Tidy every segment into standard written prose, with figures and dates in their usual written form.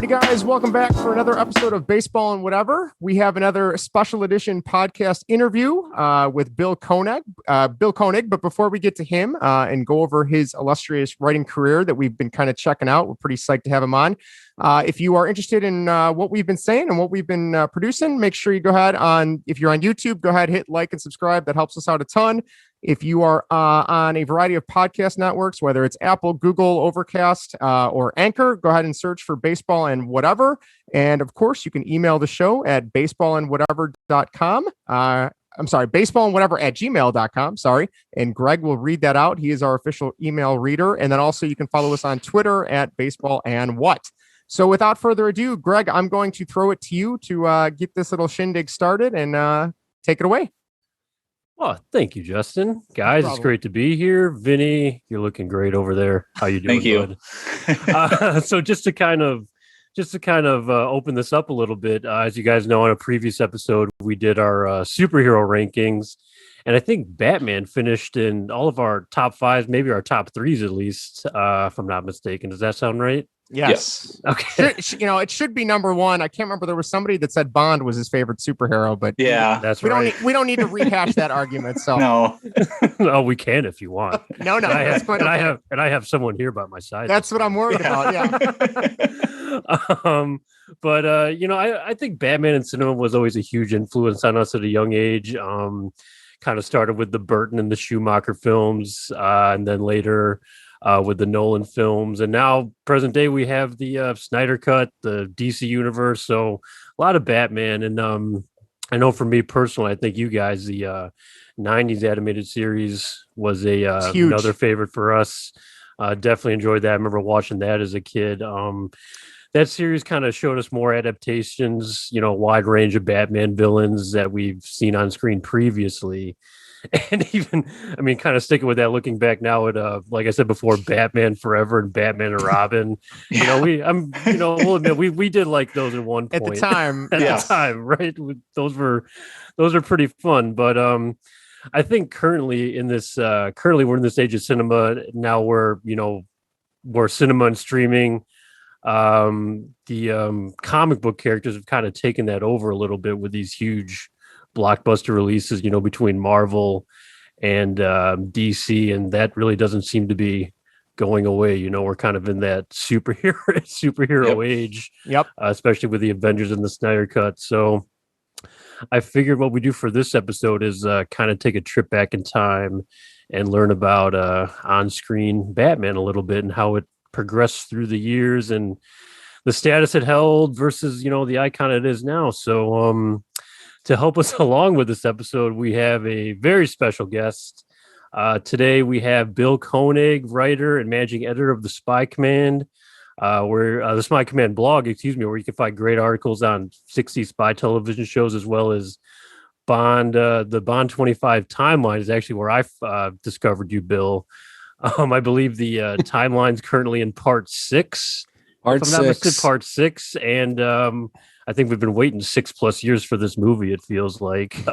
guys, welcome back for another episode of Baseball and Whatever. We have another special edition podcast interview with Bill Koenig. But before we get to him and go over his illustrious writing career that we've been kind of checking out, we're pretty psyched to have him on. If you are interested in what we've been saying and what we've been producing, make sure you go ahead if you're on YouTube, go ahead, hit like and subscribe. That helps us out a ton. If you are on a variety of podcast networks, whether it's Apple, Google, Overcast, or Anchor, go ahead and search for Baseball and Whatever. And of course, you can email the show at baseballandwhatever.com. baseballandwhatever@gmail.com. Sorry. And Greg will read that out. He is our official email reader. And then also you can follow us on Twitter at baseballandwhat. So without further ado, Greg, I'm going to throw it to you to get this little shindig started and take it away. Oh, thank you, Justin. Guys, it's great to be here. Vinny, you're looking great over there. How you doing? Thank you. So just to kind of open this up a little bit, as you guys know, on a previous episode, we did our superhero rankings. And I think Batman finished in all of our top fives, maybe our top threes at least, if I'm not mistaken. Does that sound right? Yes. Okay. It should be number one. I can't remember. There was somebody that said Bond was his favorite superhero, but yeah, that's right. We don't need to rehash that argument. So no, no, we can if you want. No. I have someone here by my side. That's what I'm worried about. Yeah. I think Batman in cinema was always a huge influence on us at a young age. Kind of started with the Burton and the Schumacher films, and then later with the Nolan films, and now present day we have the Snyder Cut, the DC universe. So a lot of Batman, and I know for me personally, I think you guys, the 90s animated series was another favorite for us. Definitely enjoyed that. I remember watching that as a kid. That series kind of showed us more adaptations, a wide range of Batman villains that we've seen on screen previously. And even, kind of sticking with that, looking back now at, like I said before, Batman Forever and Batman and Robin, we'll admit we did like those at one point at the time. The time, right? Those are pretty fun. But I think currently we're in this age of cinema now where cinema and streaming. The comic book characters have kind of taken that over a little bit with these huge blockbuster releases, between Marvel and DC, and that really doesn't seem to be going away. We're kind of in that superhero age, especially with the Avengers and the Snyder Cut. So I figured what we do for this episode is kind of take a trip back in time and learn about on-screen Batman a little bit and how it progressed through the years and the status it held versus the icon it is now. So to help us along with this episode, we have a very special guest. Today we have Bill Koenig, writer and managing editor of the Spy Command, the Spy Command blog, where you can find great articles on 60 spy television shows, as well as Bond. The Bond 25 timeline is actually where I discovered you, Bill. I believe the timeline's currently in part 6. Part 6, and I think we've been waiting 6+ years for this movie, it feels like.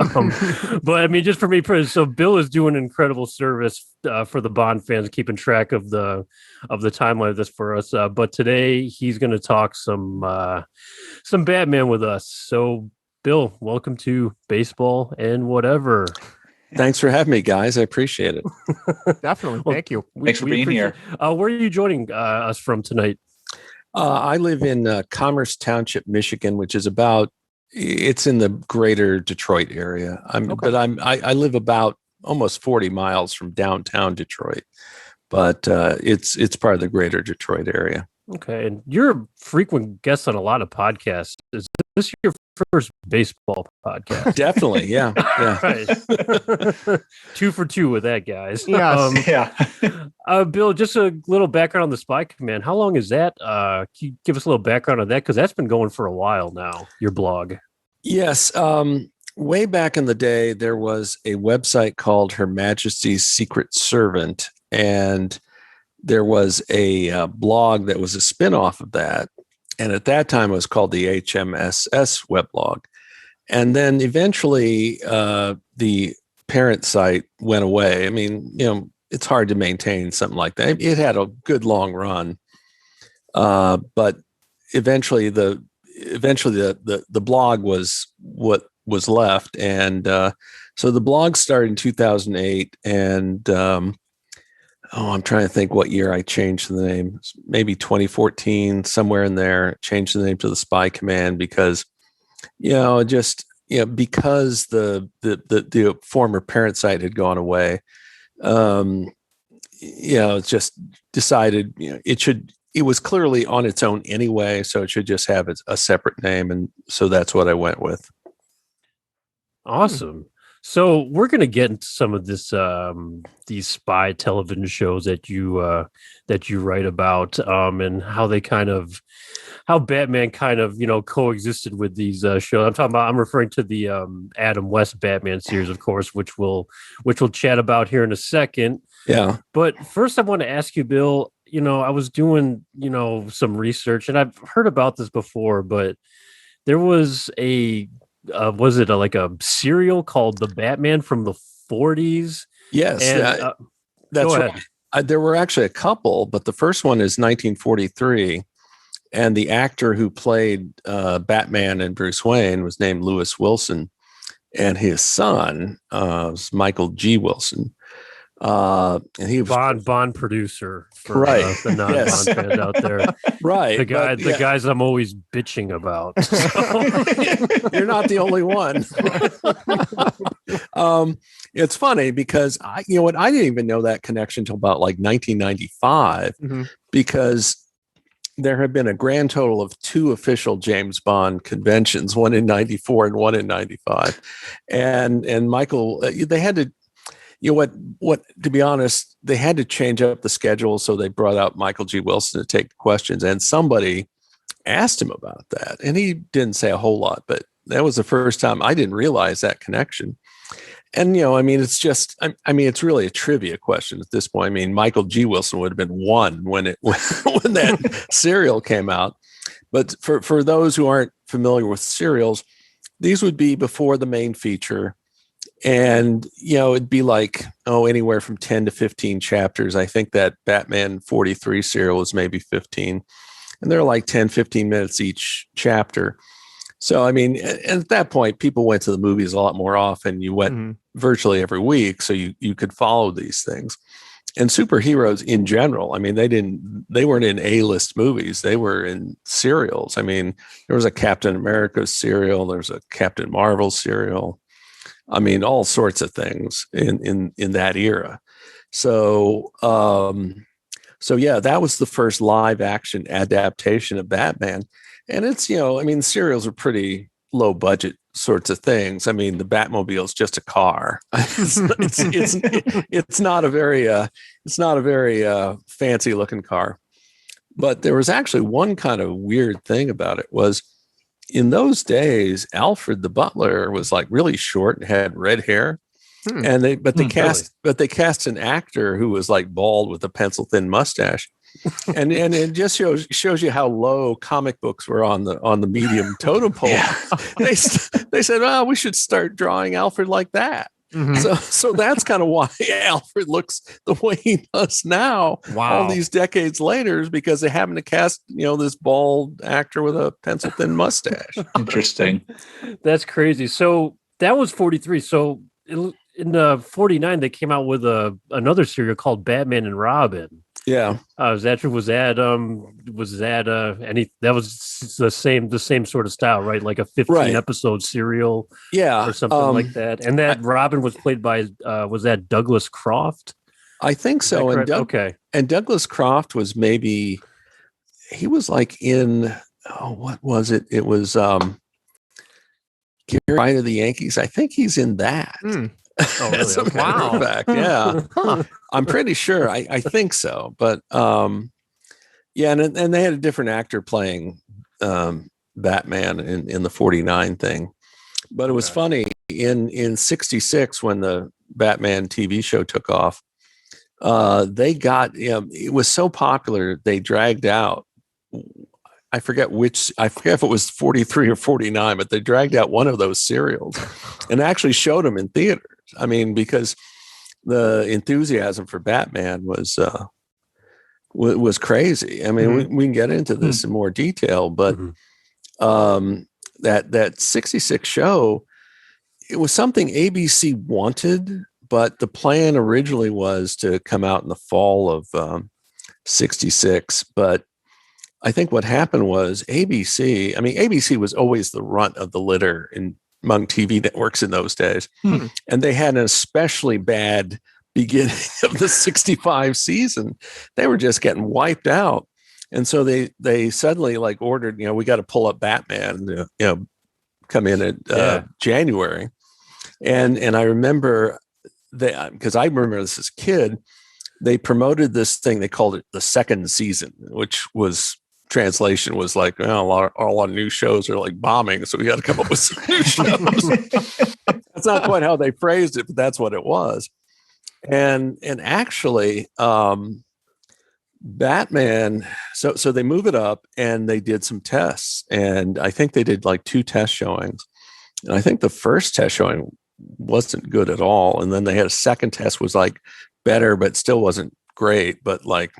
But just for me, so Bill is doing incredible service for the Bond fans, keeping track of the timeline of this for us. But today he's going to talk some Batman with us. So Bill, welcome to Baseball and Whatever. Thanks for having me, guys. I appreciate it. Definitely. Thank you. Thanks for being here. Where are you joining us from tonight? I live in Commerce Township, Michigan, which is it's in the greater Detroit area. I live about almost 40 miles from downtown Detroit, but it's part of the greater Detroit area. Okay. And you're a frequent guest on a lot of podcasts. Is this your first baseball podcast? Definitely. Yeah. Right. 2 for 2 with that, guys. Yes. Bill, just a little background on the Spy Command. How long is that? Can you give us a little background on that? Because that's been going for a while now, your blog. Yes. Way back in the day, there was a website called Her Majesty's Secret Servant, and there was a blog that was a spinoff of that. And at that time, it was called the HMSS weblog. And then eventually, the parent site went away. It's hard to maintain something like that. It had a good long run. But the blog was what was left. And so the blog started in 2008. And I'm trying to think what year I changed the name. Maybe 2014, somewhere in there. Changed the name to the Spy Command because, because the former parent site had gone away. It's just decided, it was clearly on its own anyway, so it should just have a separate name. And so that's what I went with. Awesome. So we're going to get into some of this, these spy television shows that you write about, and how Batman kind of, coexisted with these shows. I'm referring to the Adam West Batman series, of course, which we'll chat about here in a second. Yeah. But first I want to ask you, Bill, I was doing, some research, and I've heard about this before, but there was was it like a serial called The Batman from the 40s? Yes, and, that's right. There were actually a couple, but the first one is 1943. And the actor who played Batman and Bruce Wayne was named Lewis Wilson. And his son was Michael G. Wilson. And he was Bond producer for the non-Bond fans out there. Right. The guys I'm always bitching about. So. You're not the only one. It's funny because I didn't even know that connection until about like 1995, because there have been a grand total of 2 official James Bond conventions, one in 94 and one in 95. And Michael, they had to, to be honest, they had to change up the schedule. So they brought out Michael G. Wilson to take questions, and somebody asked him about that. And he didn't say a whole lot, but that was the first time I didn't realize that connection. And, it's just, it's really a trivia question at this point. I mean, Michael G. Wilson would have been 1 when that serial came out. But for those who aren't familiar with serials, these would be before the main feature. And, it'd be like, anywhere from 10 to 15 chapters. I think that Batman 43 serial was maybe 15. And they're like 10, 15 minutes each chapter. So, and at that point, people went to the movies a lot more often. You went virtually every week, so you could follow these things. And superheroes in general, they weren't in A-list movies. They were in serials. There was a Captain America serial. There's a Captain Marvel serial. All sorts of things in that era. So, that was the first live action adaptation of Batman. And it's, serials are pretty low budget sorts of things. The Batmobile is just a car. It's not a very fancy looking car. But there was actually one kind of weird thing about it was, in those days, Alfred the butler was like really short and had red hair. And they cast an actor who was like bald with a pencil thin mustache. And it just shows you how low comic books were on the medium totem pole. Yeah. They said, we should start drawing Alfred like that. So that's kind of why Alfred looks the way he does now. Wow. All these decades later, is because they happen to cast this bald actor with a pencil thin mustache. Interesting. That's crazy. So that was 43. So in 49, they came out with another serial called Batman and Robin. Yeah. Was that the same sort of style, right? Like a 15 episode serial, or something like that. And that Robin was played by was that Douglas Croft? I think so. And Douglas Croft was he was like in what was it? It was Get Right of the Yankees. I think he's in that. Oh, really? As a matter of fact, yeah. I'm pretty sure. I think so. But and they had a different actor playing Batman in the 49 thing. But it was funny in 66 when the Batman TV show took off. They got it was so popular they dragged out. I forget if it was 43 or 49, but they dragged out one of those serials and actually showed them in theaters. Because the enthusiasm for Batman was was crazy. I mean, we can get into this in more detail, but that 66 show, it was something ABC wanted, but the plan originally was to come out in the fall of 66. But I think what happened was ABC was always the runt of the litter among TV networks in those days. And they had an especially bad beginning of the 65 season. They were just getting wiped out. And so they suddenly like ordered, we got to pull up Batman, come in at January. And I remember because I remember this as a kid, they promoted this thing. They called it the second season, which was translation was like, well, a lot of new shows are like bombing. So we got to come up with some new shows. That's not quite how they phrased it, but that's what it was. And actually, Batman, so they move it up and they did some tests, and I think they did like 2 test showings, and I think the first test showing wasn't good at all, and then they had a second test was like better but still wasn't great, but like,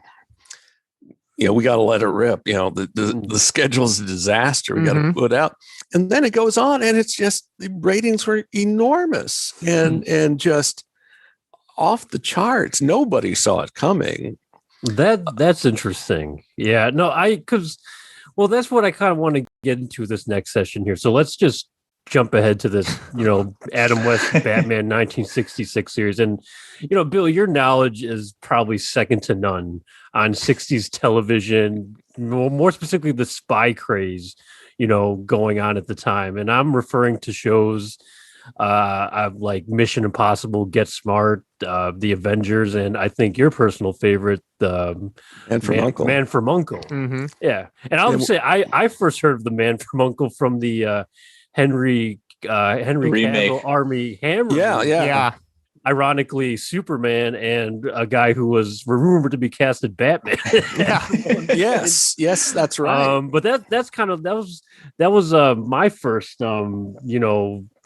we got to let it rip. The schedule's a disaster. We got to put it out, and then it goes on, and it's just the ratings were enormous and just off the charts. Nobody saw it coming. That's interesting. Yeah, no, that's what I kind of want to get into this next session here. So let's just jump ahead to this, Adam West Batman 1966 series. And, Bill, your knowledge is probably second to none on 60s television, more specifically the spy craze, going on at the time. And I'm referring to shows like Mission Impossible, Get Smart, The Avengers, and I think your personal favorite, the Man from Uncle. Man from Uncle. Yeah. And I'll say I first heard of the Man from Uncle from the Henry Cavill Army Hammer. Yeah. Ironically, Superman and a guy who was rumored to be cast as Batman. Yes, that's right. But that was my first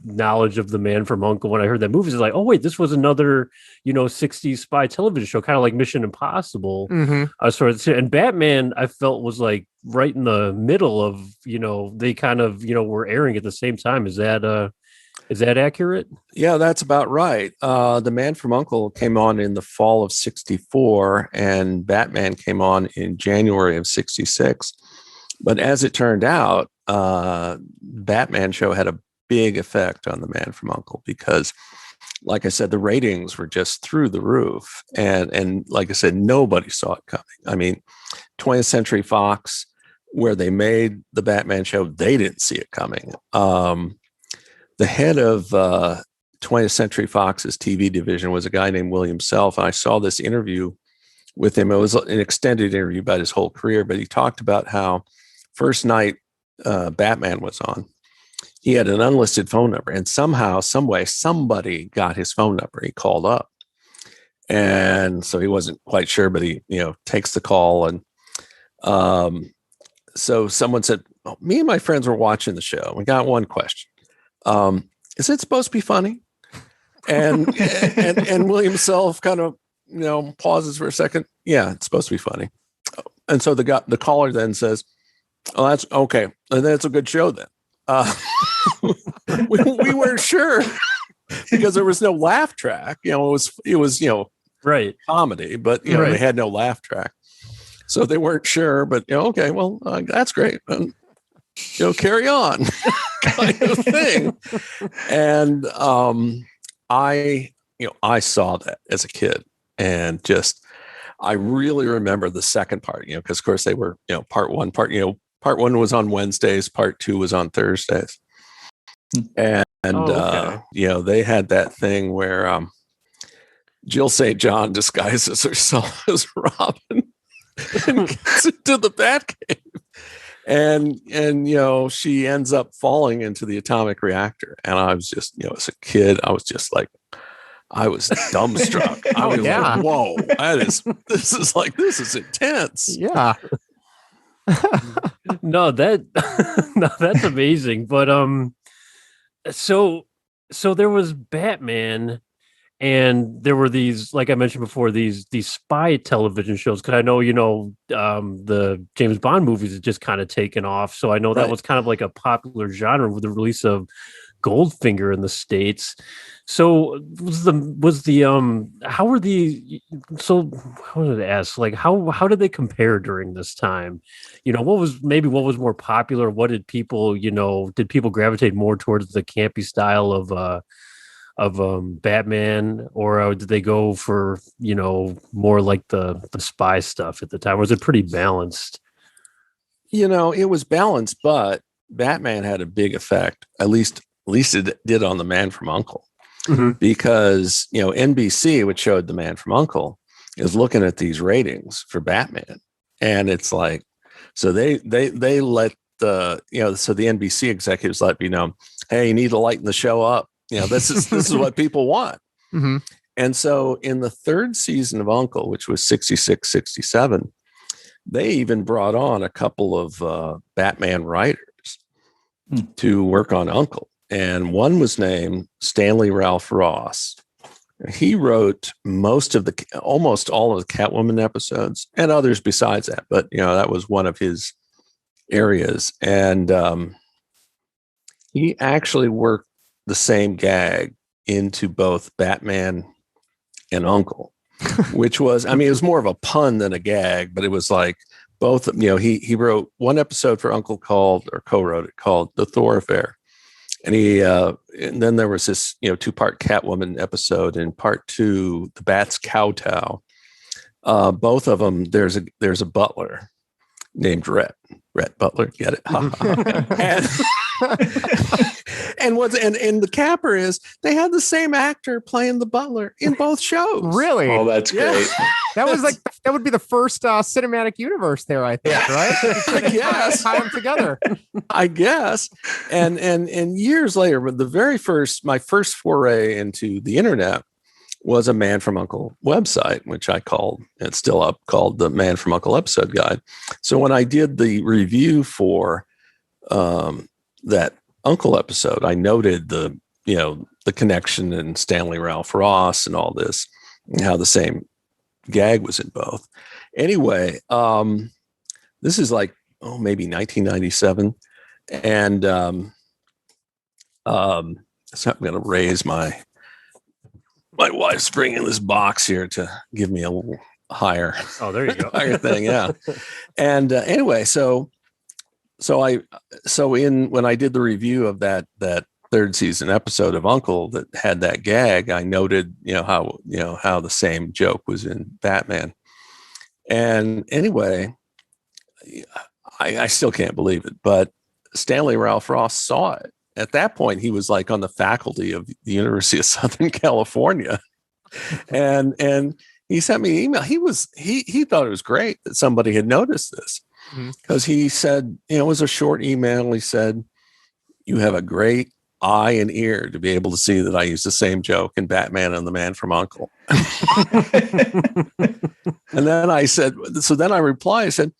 knowledge of the Man from Uncle when I heard that movie. It's like, oh wait, this was another 60s spy television show, kind of like Mission Impossible. And Batman, I felt, was like right in the middle of they kind of were airing at the same time. Is that accurate? Yeah, that's about right. The Man from Uncle came on in the fall of 64, and Batman came on in January of 66. But as it turned out, Batman show had a big effect on the Man from Uncle because, like I said, the ratings were just through the roof. And like I said, nobody saw it coming. I mean, 20th Century Fox, where they made the Batman show, they didn't see it coming. The head of 20th Century Fox's TV division was a guy named William Self. And I saw this interview with him. It was an extended interview about his whole career, but he talked about how first night Batman was on, he had an unlisted phone number, and somehow, some way, somebody got his phone number. He called up, and so he wasn't quite sure, but he, takes the call, and so someone said, "Me and my friends were watching the show. We got one question: is it supposed to be funny?" And William Self kind of pauses for a second. Yeah, it's supposed to be funny. And so the caller then says, "Oh, that's okay. And that's a good show then." We weren't sure because there was no laugh track. It was right comedy, but they had no laugh track, so they weren't sure. But okay, well, that's great. Carry on, kind of thing. And I saw that as a kid, and I really remember the second part. Because of course they were part one was on Wednesdays, part 2 was on Thursdays. And they had that thing where Jill St. John disguises herself as Robin and gets into the Batcave. And she ends up falling into the atomic reactor. And I was just, as a kid, I was just like, I was dumbstruck. I was like, whoa, this is intense. Yeah. No, that's amazing. But so there was Batman, And there were these, like I mentioned before, these spy television shows. Because I know, the James Bond movies have just kind of taken off. So I know that was kind of like a popular genre with the release of Goldfinger in the States. So how were the so how did I ask, like how did they compare during this time? What was more popular? What did people gravitate more towards the campy style of Batman, or did they go for more like the spy stuff at the time? Was it pretty balanced? It was balanced, but Batman had a big effect. At least it did on The Man from U.N.C.L.E. Mm-hmm. Because NBC, which showed The Man from U.N.C.L.E., is looking at these ratings for Batman, and it's like, so they let the NBC executives let me know, hey, you need to lighten the show up. This is what people want. Mm-hmm. And so in the third season of U.N.C.L.E., which was 66, 67, they even brought on a couple of Batman writers to work on U.N.C.L.E. And one was named Stanley Ralph Ross. He wrote almost all of the Catwoman episodes and others besides that. But, that was one of his areas. And he actually worked the same gag into both Batman and U.N.C.L.E., which was, it was more of a pun than a gag, but it was like both, he wrote one episode for U.N.C.L.E. co-wrote it called The Thor Affair. And and then there was this, 2-part Catwoman episode, and part 2, The Bat's Kowtow. Both of them, there's a butler named Rhett Butler. Get it? and the capper is they had the same actor playing the butler in both shows. Really? Oh, that's great. That would be the first cinematic universe there, I think, right? I guess. Tie them together. I guess. And years later, but my first foray into the internet was a Man from U.N.C.L.E. website, which I called, it's still up, called the Man from U.N.C.L.E. Episode Guide. So when I did the review for that U.N.C.L.E. episode, I noted the connection in Stanley Ralph Ross and all this, and how the same gag was in both. Anyway, this is like, maybe 1997. And so I'm going to raise my wife's bringing this box here to give me a little higher. Oh, there you go. Higher thing. Yeah. And anyway, when I did the review of that third season episode of U.N.C.L.E. that had that gag, I noted, how the same joke was in Batman. And anyway, I still can't believe it, but Stanley Ralph Ross saw it. At that point, he was like on the faculty of the University of Southern California. And he sent me an email. He thought it was great that somebody had noticed this, because he said, it was a short email. He said, you have a great eye and ear to be able to see that I used the same joke in Batman and the Man from U.N.C.L.E. And then I replied, I said,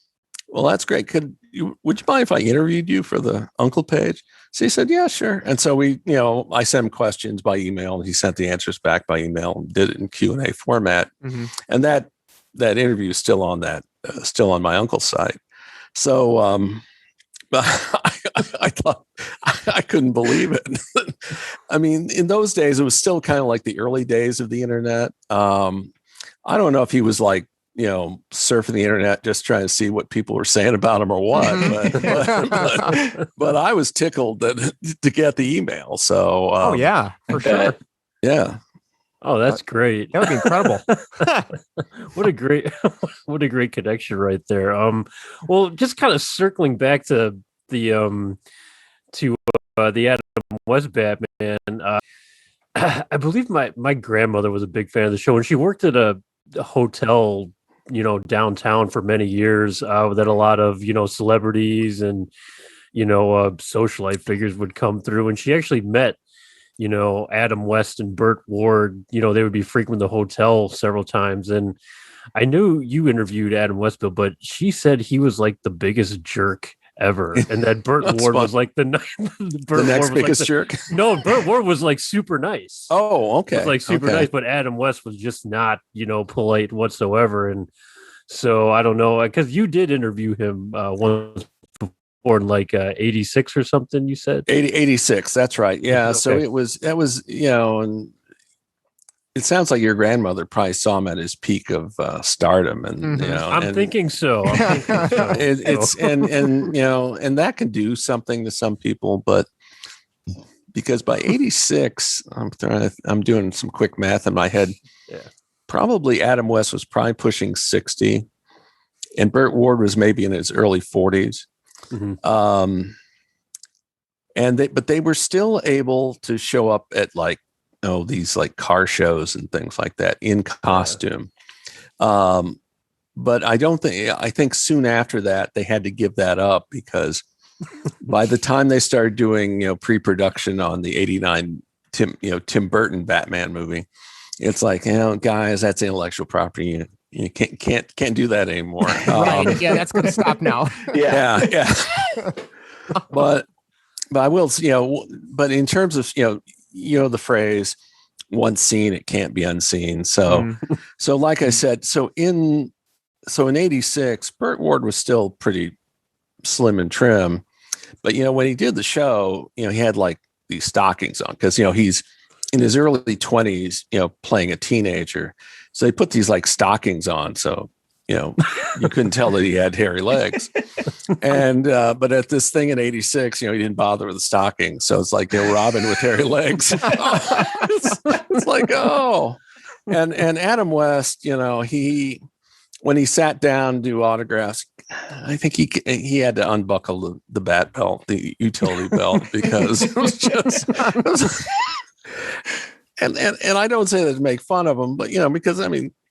well, that's great. Would you mind if I interviewed you for the U.N.C.L.E. page? So he said, yeah, sure. And so I sent him questions by email, and he sent the answers back by email and did it in Q&A format. Mm-hmm. And that interview is still on still on my uncle's site. So, I thought I couldn't believe it. I mean, in those days, it was still kind of like the early days of the internet. I don't know if he was like, surfing the internet, just trying to see what people were saying about him or what, but I was tickled to get the email. So, oh yeah, for sure. Yeah. Oh, that's great. That would be incredible. What a great connection right there. Well, just kind of circling back to the Adam West Batman. I believe my grandmother was a big fan of the show, and she worked at a hotel, downtown for many years, that a lot of, celebrities and, socialite figures would come through. And she actually met, Adam West and Burt Ward. They would be frequenting the hotel several times. And I knew you interviewed Adam West, Bill, but she said he was like the biggest jerk ever, and that Burt That's Ward fun. was like the The next biggest jerk. no, Burt Ward was like super nice. Oh, okay. Was like super okay. nice, but Adam West was just not, polite whatsoever. And so I don't know, because you did interview him once before in like 86 or something, you said 86. That's right. Yeah. Okay. So that was, and it sounds like your grandmother probably saw him at his peak of stardom, and I'm thinking so. It's and that can do something to some people, but because by 86, I'm doing some quick math in my head. Yeah. Probably Adam West was probably pushing 60, and Burt Ward was maybe in his early 40s. Mm-hmm. But they were still able to show up at these like car shows and things like that in costume. But I think soon after that they had to give that up, because by the time they started doing, pre-production on the 89 Tim Burton Batman movie, it's like, guys, that's intellectual property. You can't do that anymore. Right. Yeah, that's going to stop now. Yeah. But I will, but in terms of, the phrase, once seen, it can't be unseen. So, so like I said, in 86, Burt Ward was still pretty slim and trim, but, when he did the show, he had like these stockings on, because, he's in his early 20s, playing a teenager. So they put these like stockings on. So, you couldn't tell that he had hairy legs. And, but at this thing in 86, he didn't bother with the stockings. So it's like Robin with hairy legs. It's like, oh, and Adam West, when he sat down to do autographs, I think he had to unbuckle the bat belt, the utility belt, because it was just, and I don't say that to make fun of him, but, because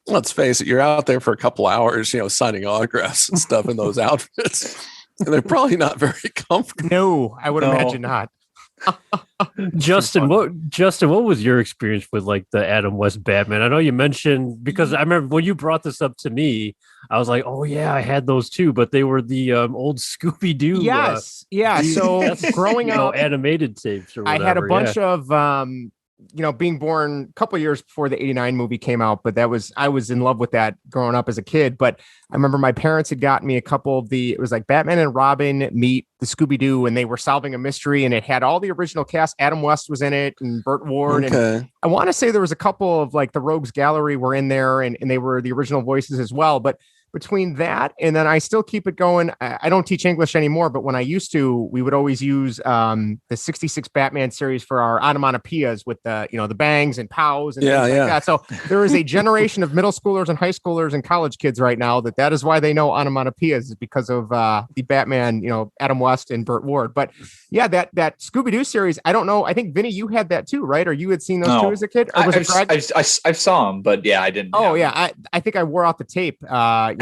let's face it, you're out there for a couple hours, signing autographs and stuff in those outfits, and they're probably not very comfortable. No, I would imagine not. Justin, what was your experience with like the Adam West Batman? I know you mentioned, because I remember when you brought this up to me, I was like, oh yeah, I had those too, but they were the old Scooby-Doo. Yes. Yeah. So growing up, animated tapes or whatever. I had a bunch of being born a couple of years before the 89 movie came out, but I was in love with that growing up as a kid. But I remember my parents had gotten me a couple of it was like Batman and Robin meet the Scooby-Doo, and they were solving a mystery, and it had all the original cast. Adam West was in it, and Burt Ward. Okay. And I want to say there was a couple of like the Rogues Gallery were in there, and they were the original voices as well. But between that, and then I still keep it going. I don't teach English anymore, but when I used to, we would always use the 66 Batman series for our onomatopoeias with the bangs and pows and things like that. So there is a generation of middle schoolers and high schoolers and college kids right now that is why they know onomatopoeias, is because of the Batman, Adam West and Burt Ward. But yeah, that Scooby-Doo series, I don't know. I think Vinny, you had that too, right? Or you had seen those too as a kid? Or was it Greg? I saw them, but yeah, I didn't. Oh yeah, I think I wore out the tape. And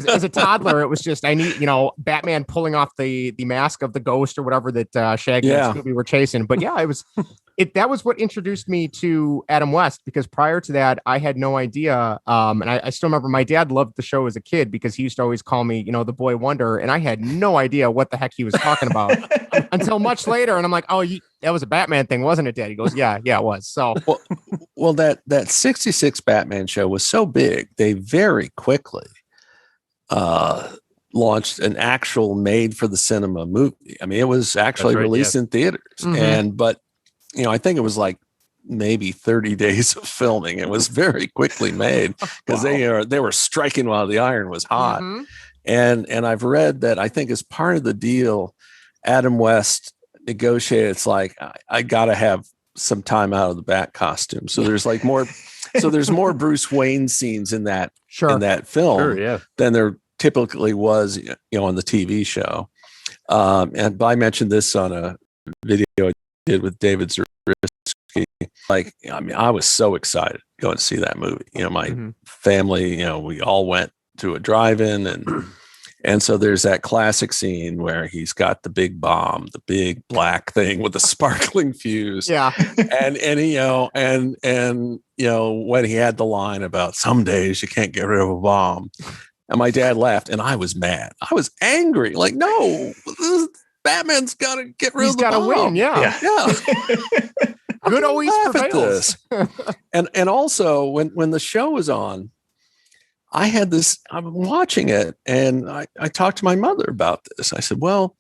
as a toddler, it was just, I need, Batman pulling off the mask of the ghost or whatever that Shaggy and Scooby were chasing. But yeah, that was what introduced me to Adam West, because prior to that, I had no idea. And I still remember my dad loved the show as a kid, because he used to always call me, the boy wonder. And I had no idea what the heck he was talking about until much later. And I'm like, oh, that was a Batman thing, wasn't it, Dad? He goes, yeah, it was. So, well, that 66 Batman show was so big, they very quickly launched an actual made for the cinema movie. I mean, it was actually released in theaters. Mm-hmm. But I think it was like maybe 30 days of filming. It was very quickly made, because they were striking while the iron was hot. Mm-hmm. And I've read that, I think as part of the deal, Adam West negotiated, it's like, I got to have some time out of the Bat costume. So there's like more, there's more Bruce Wayne scenes in that, in that film than there typically was, on the TV show. And I mentioned this on a video I did with David Zarisky. Like, I was so excited going to see that movie. My family, we all went to a drive-in, and so there's that classic scene where he's got the big bomb, the big black thing with the sparkling fuse. Yeah. And when he had the line about some days you can't get rid of a bomb, And my dad laughed, and I was mad. I was angry. Like, no, Batman's got to get rid of the bomb. He's got to win. Yeah. Good always prevails. and also when the show was on, I'm watching it, and I talked to my mother about this. I said, well,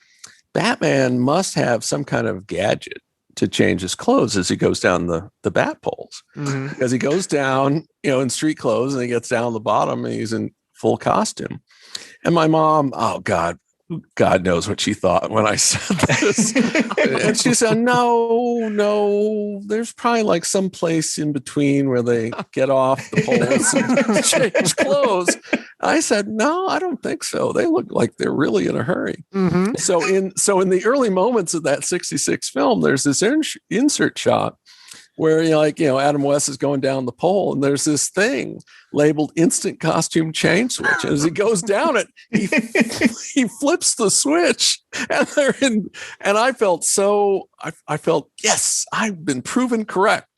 Batman must have some kind of gadget to change his clothes as he goes down the bat poles. Mm-hmm. Because he goes down, in street clothes, and he gets down the bottom, and he's in full costume. And my mom, oh God knows what she thought when I said this. And she said, no, there's probably like some place in between where they get off the poles and change clothes. I said, no, I don't think so. They look like they're really in a hurry. Mm-hmm. So in the early moments of that 66 film, there's this insert shot where Adam West is going down the pole, and there's this thing labeled instant costume change switch. And as he goes down it, he flips the switch, and I felt I felt, yes, I've been proven correct.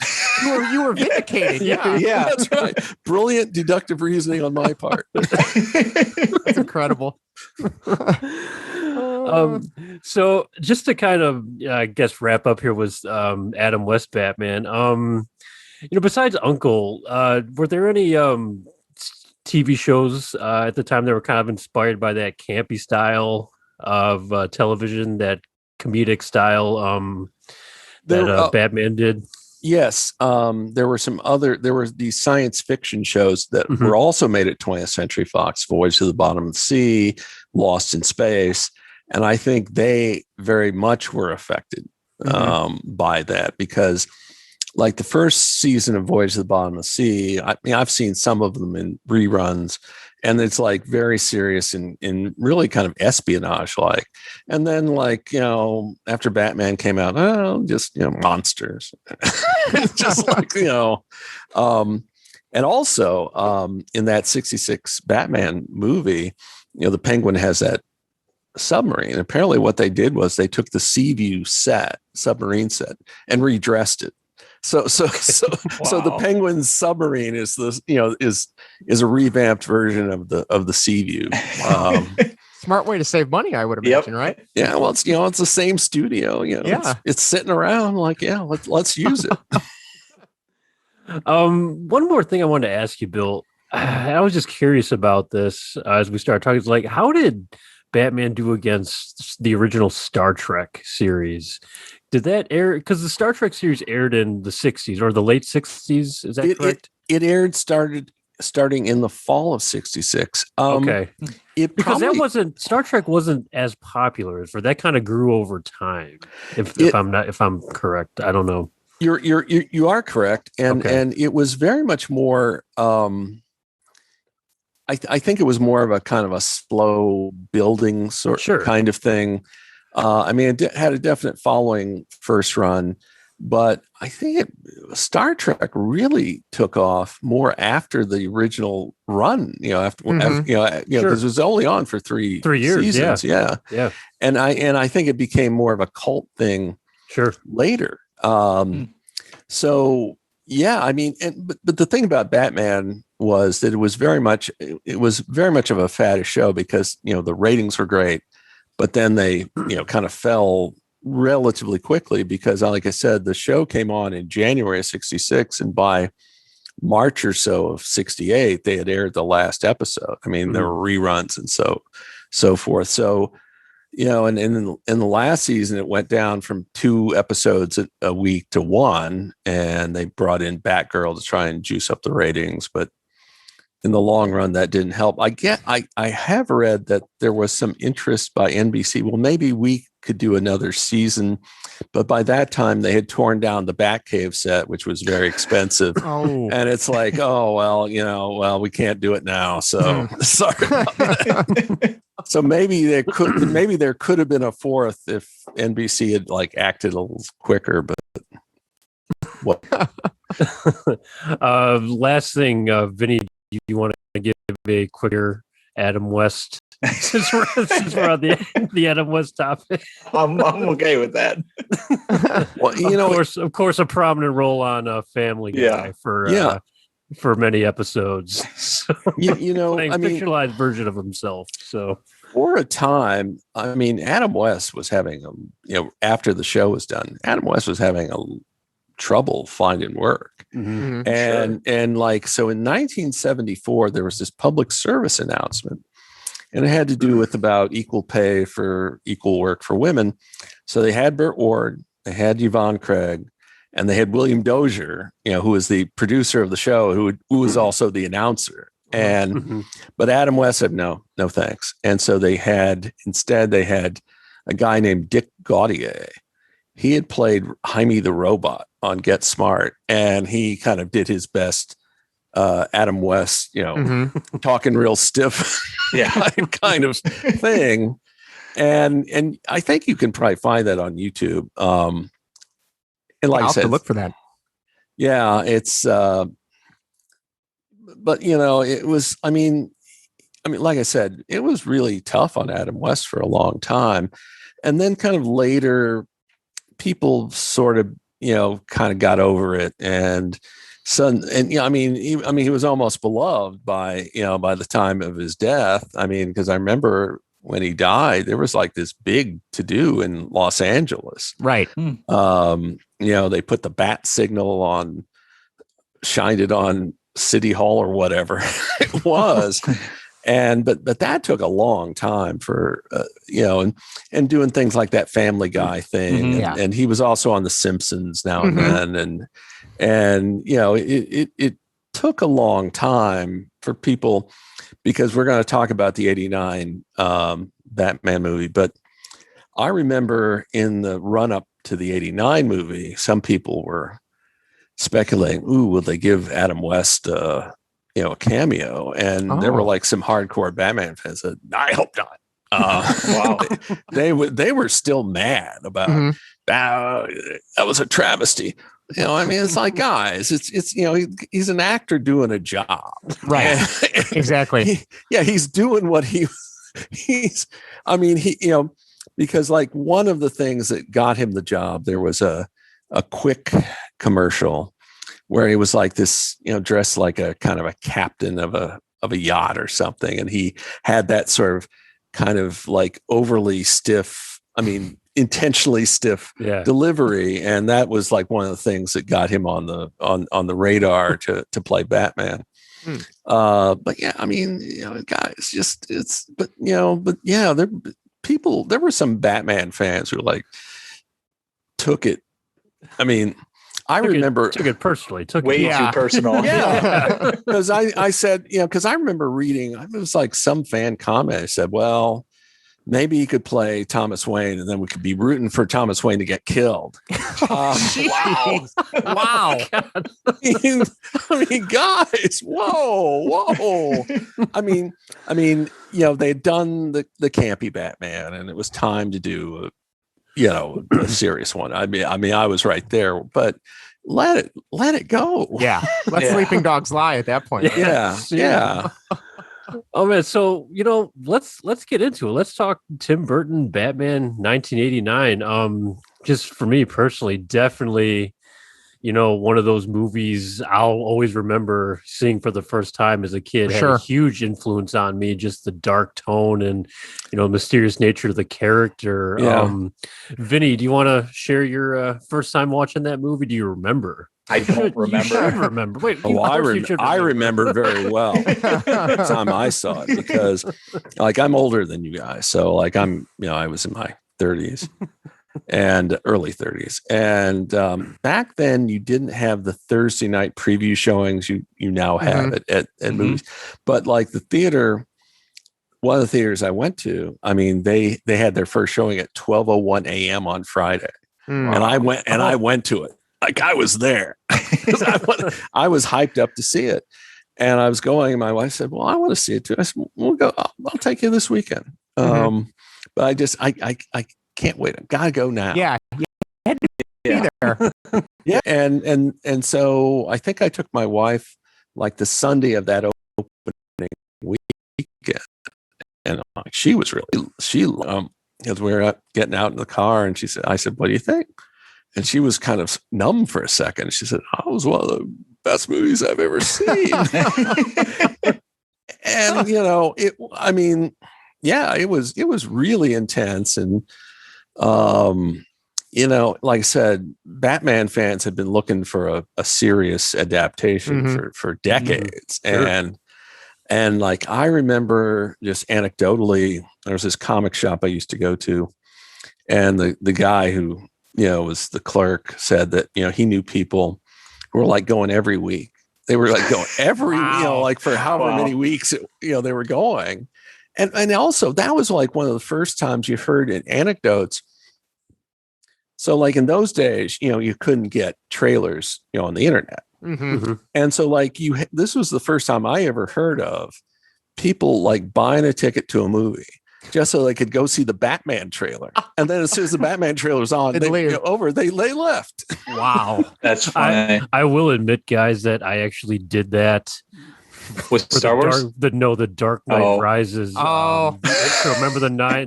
You were vindicated. Yeah. That's right. Brilliant deductive reasoning on my part. That's incredible. So just to kind of, I guess, wrap up here was Adam West Batman. Besides Uncle, were there any TV shows at the time that were kind of inspired by that campy style of television, that comedic style that Batman did? Yes. There were these science fiction shows that were also made at 20th Century Fox: Voyage to the Bottom of the Sea, Lost in Space. And I think they very much were affected by that, because like the first season of Voyage to the Bottom of the Sea, I've seen some of them in reruns, and it's like very serious and really kind of espionage like. And then after Batman came out, just monsters. Just and also in that 66 Batman movie, the Penguin has that submarine. And apparently what they did was they took the Seaview submarine set, and redressed it. So the Penguin's submarine is this, is a revamped version of the Seaview. Smart way to save money, I would imagine, right? Yeah, well, it's it's the same studio. It's sitting around like, let's use it. One more thing I wanted to ask you, Bill. I was just curious about this as we started talking. It's like, how did Batman do against the original Star Trek series? Did that air? Because the Star Trek series aired in the 60s or the late 60s. Is that correct? It aired starting in the fall of 66. Okay. Star Trek wasn't as popular, for that kind of grew over time. If I'm correct, I don't know. You are correct. And it was very much more, I think it was more of a kind of a slow building kind of thing. It had a definite following first run, but I think Star Trek really took off more after the original run. Because it was only on for three years, seasons. Yeah. And I think it became more of a cult thing. Later. So yeah, but the thing about Batman was that it was very much of a faddish show, because the ratings were great, but then they kind of fell relatively quickly, because like I said, the show came on in January of 66, and by March or so of 68 they had aired the last episode. There were reruns and so forth. So and in the last season, it went down from 2 episodes a week to 1, and they brought in Batgirl to try and juice up the ratings. But in the long run, that didn't help. I have read that there was some interest by NBC. Well, maybe we could do another season, but by that time they had torn down the Batcave set, which was very expensive. And it's like, we can't do it now. So sorry about that. So maybe there could have been a fourth if NBC had acted a little quicker, but what? Last thing, Vinny, you want to give a quicker Adam West since we're on the Adam West topic? I'm okay with that. Well, of course, a prominent role on Family Guy for for many episodes. So, You know, playing I mean, fictionalized version of himself. So for a time, I mean, Adam West was having after the show was done, Adam West was having a trouble finding work. Mhm. And like, so in 1974, there was this public service announcement, and it had to do with about equal pay for equal work for women. So they had Burt Ward, they had Yvonne Craig, and they had William Dozier, who was the producer of the show, who was also the announcer. And but Adam West said no thanks. And so instead they had a guy named Dick Gaudier. He had played Jaime the Robot on Get Smart, and he kind of did his best Adam West, talking real stiff, kind of thing. And I think you can probably find that on YouTube. And like I'll I said, have to look for that. Yeah, it's but it was, I mean, like I said, it was really tough on Adam West for a long time. And then kind of later, people sort of, kind of got over it. And he was almost beloved by the time of his death. I mean, because I remember when he died, there was like this big to-do in Los Angeles. Right. They put the bat signal shined it on City Hall or whatever it was. But that took a long time for, and doing things like that Family Guy thing. And he was also on The Simpsons now and then. And it took a long time for people, because we're going to talk about the 89 Batman movie. But I remember in the run up to the 89 movie, some people were speculating, will they give Adam West a cameo? And there were like some hardcore Batman fans that I hope not. Wow. They were still mad about that was a travesty. It's like, guys, it's he's an actor doing a job. Right. Exactly. He's doing what because like one of the things that got him the job, there was a quick commercial where he was like this, dressed like a kind of a captain of a yacht or something. And he had that sort of kind of like overly stiff, intentionally stiff delivery. And that was like one of the things that got him on the radar to play Batman. But yeah, guys, there were some Batman fans who like took it. I remember took it personally. Way too personal. Yeah, because I said, because I remember reading, it was like some fan comment. I said, well, maybe he could play Thomas Wayne, and then we could be rooting for Thomas Wayne to get killed. Wow! Guys, whoa! They'd done the campy Batman, and it was time to do a serious one. I was right there, but let it go. Yeah. Let sleeping dogs lie at that point. Yeah. Oh man, so let's get into it. Let's talk Tim Burton Batman 1989. Just for me personally, definitely, one of those movies I'll always remember seeing for the first time as a kid. Had a huge influence on me, just the dark tone and mysterious nature of the character. Yeah. Vinny, do you want to share your first time watching that movie? Do you remember? I don't remember. You should remember. Wait, I remember very well the time I saw it, because like I'm older than you guys. So like I was in my 30s and early 30s. And back then you didn't have the Thursday night preview showings you now have at movies. But like the theater, one of the theaters I went to, they had their first showing at 12:01 a.m. on Friday. And I went to it. Like I was there. I was hyped up to see it. And I was going, and my wife said, well, I want to see it too. I said, we'll go. I'll take you this weekend. But I can't wait. I gotta go now. Yeah. Had to be there. Yeah. And so I think I took my wife like the Sunday of that opening weekend. And she was really, because we were getting out in the car, and I said, what do you think? And she was kind of numb for a second. She said, I was one of the best movies I've ever seen. And it was really intense. And like I said, Batman fans had been looking for a serious adaptation for decades. Sure. And like, I remember just anecdotally, there was this comic shop I used to go to, and the guy who, was the clerk said that, he knew people who were like going every week. They were like going every, like for however many weeks, they were going. And also that was like one of the first times you heard in anecdotes. So like in those days, you couldn't get trailers, on the internet. And so like this was the first time I ever heard of people like buying a ticket to a movie just so they could go see the Batman trailer. And then as soon as the Batman trailer was on, they left. Wow. That's funny. I will admit, guys, that I actually did that with Star Wars. The Dark Knight Rises. Oh, so remember I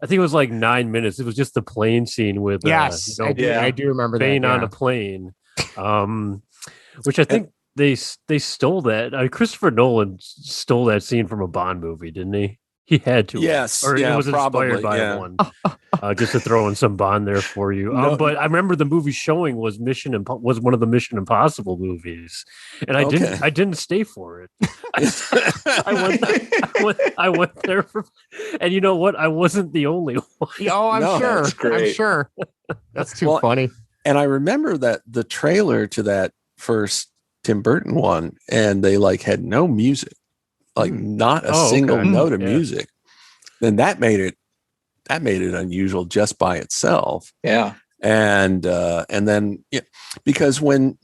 think it was like 9 minutes. It was just the plane scene with yes, I do remember Bane that on a plane, which I think they stole that. Christopher Nolan stole that scene from a Bond movie, didn't he? He had to. Yes, or it was inspired by one. Just to throw in some Bond there for you. But I remember the movie showing was one of the Mission Impossible movies, and I didn't stay for it. I went there for, and you know what? I wasn't the only one. Oh, I'm sure. That's great. I'm sure. That's too funny. And I remember that the trailer to that first Tim Burton one, and they like had no music. Like not a single note of music. Then that made it unusual just by itself. Yeah. And then because when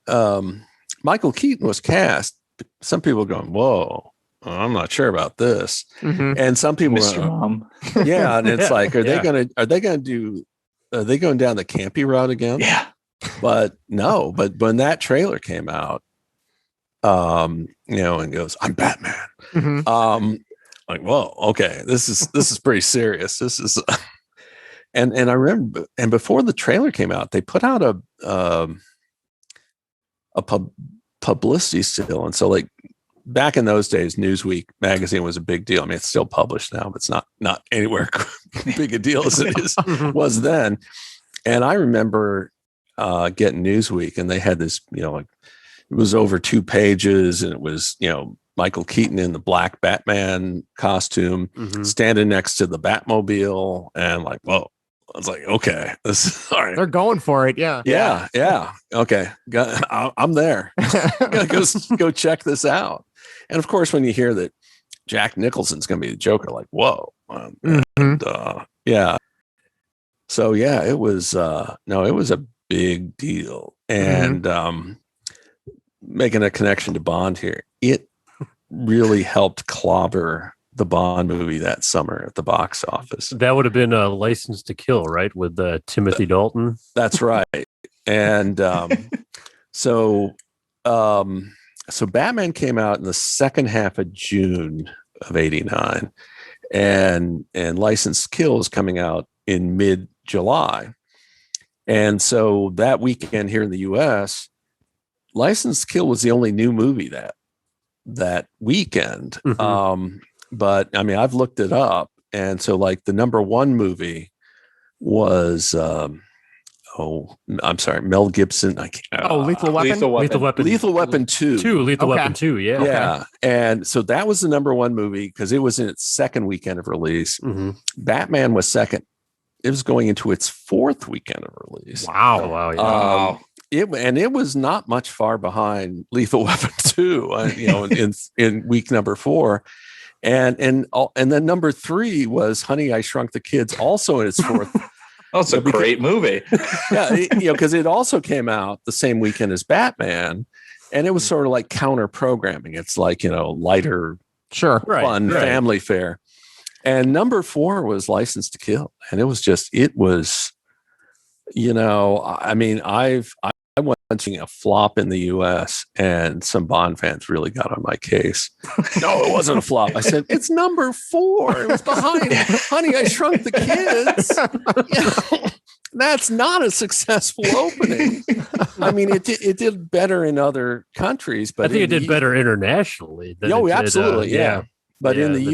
Michael Keaton was cast, some people were going, whoa, I'm not sure about this. And some people Mr. Mom. Yeah, and it's like, are they going down the campy route again? Yeah. But no, but when that trailer came out, and goes, I'm Batman. Like, whoa, okay, this is pretty serious. This is, and I remember, and before the trailer came out, they put out a publicity still, and so like back in those days, Newsweek magazine was a big deal. I mean, it's still published now, but it's not anywhere big a deal as it was then. And I remember getting Newsweek, and they had this, like, it was over 2 pages, and it was, Michael Keaton in the black Batman costume, standing next to the Batmobile, and like, whoa. I was like, okay, this is all right. They're going for it. Yeah. Okay. I'm there. go check this out. And of course, when you hear that Jack Nicholson's going to be the Joker, like, whoa. Yeah. So yeah, it was, it was a big deal. And, making a connection to Bond here, it really helped clobber the Bond movie that summer at the box office. That would have been a License to Kill, right? With Timothy Dalton. That's right. And so Batman came out in the second half of June of '89, and License to Kill is coming out in mid-July. And so that weekend here in the US, License to Kill was the only new movie that weekend. But I mean, I've looked it up, and so like the number one movie was I'm sorry, Mel Gibson. Lethal Weapon. Lethal Weapon 2. Lethal Weapon 2. Yeah. Yeah. And so that was the number one movie because it was in its second weekend of release. Batman was second. It was going into its fourth weekend of release. Wow. Wow. It was not much far behind Lethal Weapon 2, in week number 4. And then number 3 was Honey, I Shrunk the Kids, also in its fourth. That's a great movie. Yeah, because it also came out the same weekend as Batman, and it was sort of like counter programming. It's like, lighter, fun family fare. And number 4 was License to Kill, and I mean, I went seeing a flop in the US, and some Bond fans really got on my case. No, it wasn't a flop. I said, it's number 4. It was behind Honey, I Shrunk the Kids. That's not a successful opening. I mean, it did better in other countries, but I think it did better internationally. Oh, absolutely, yeah. But Yeah, in the than it did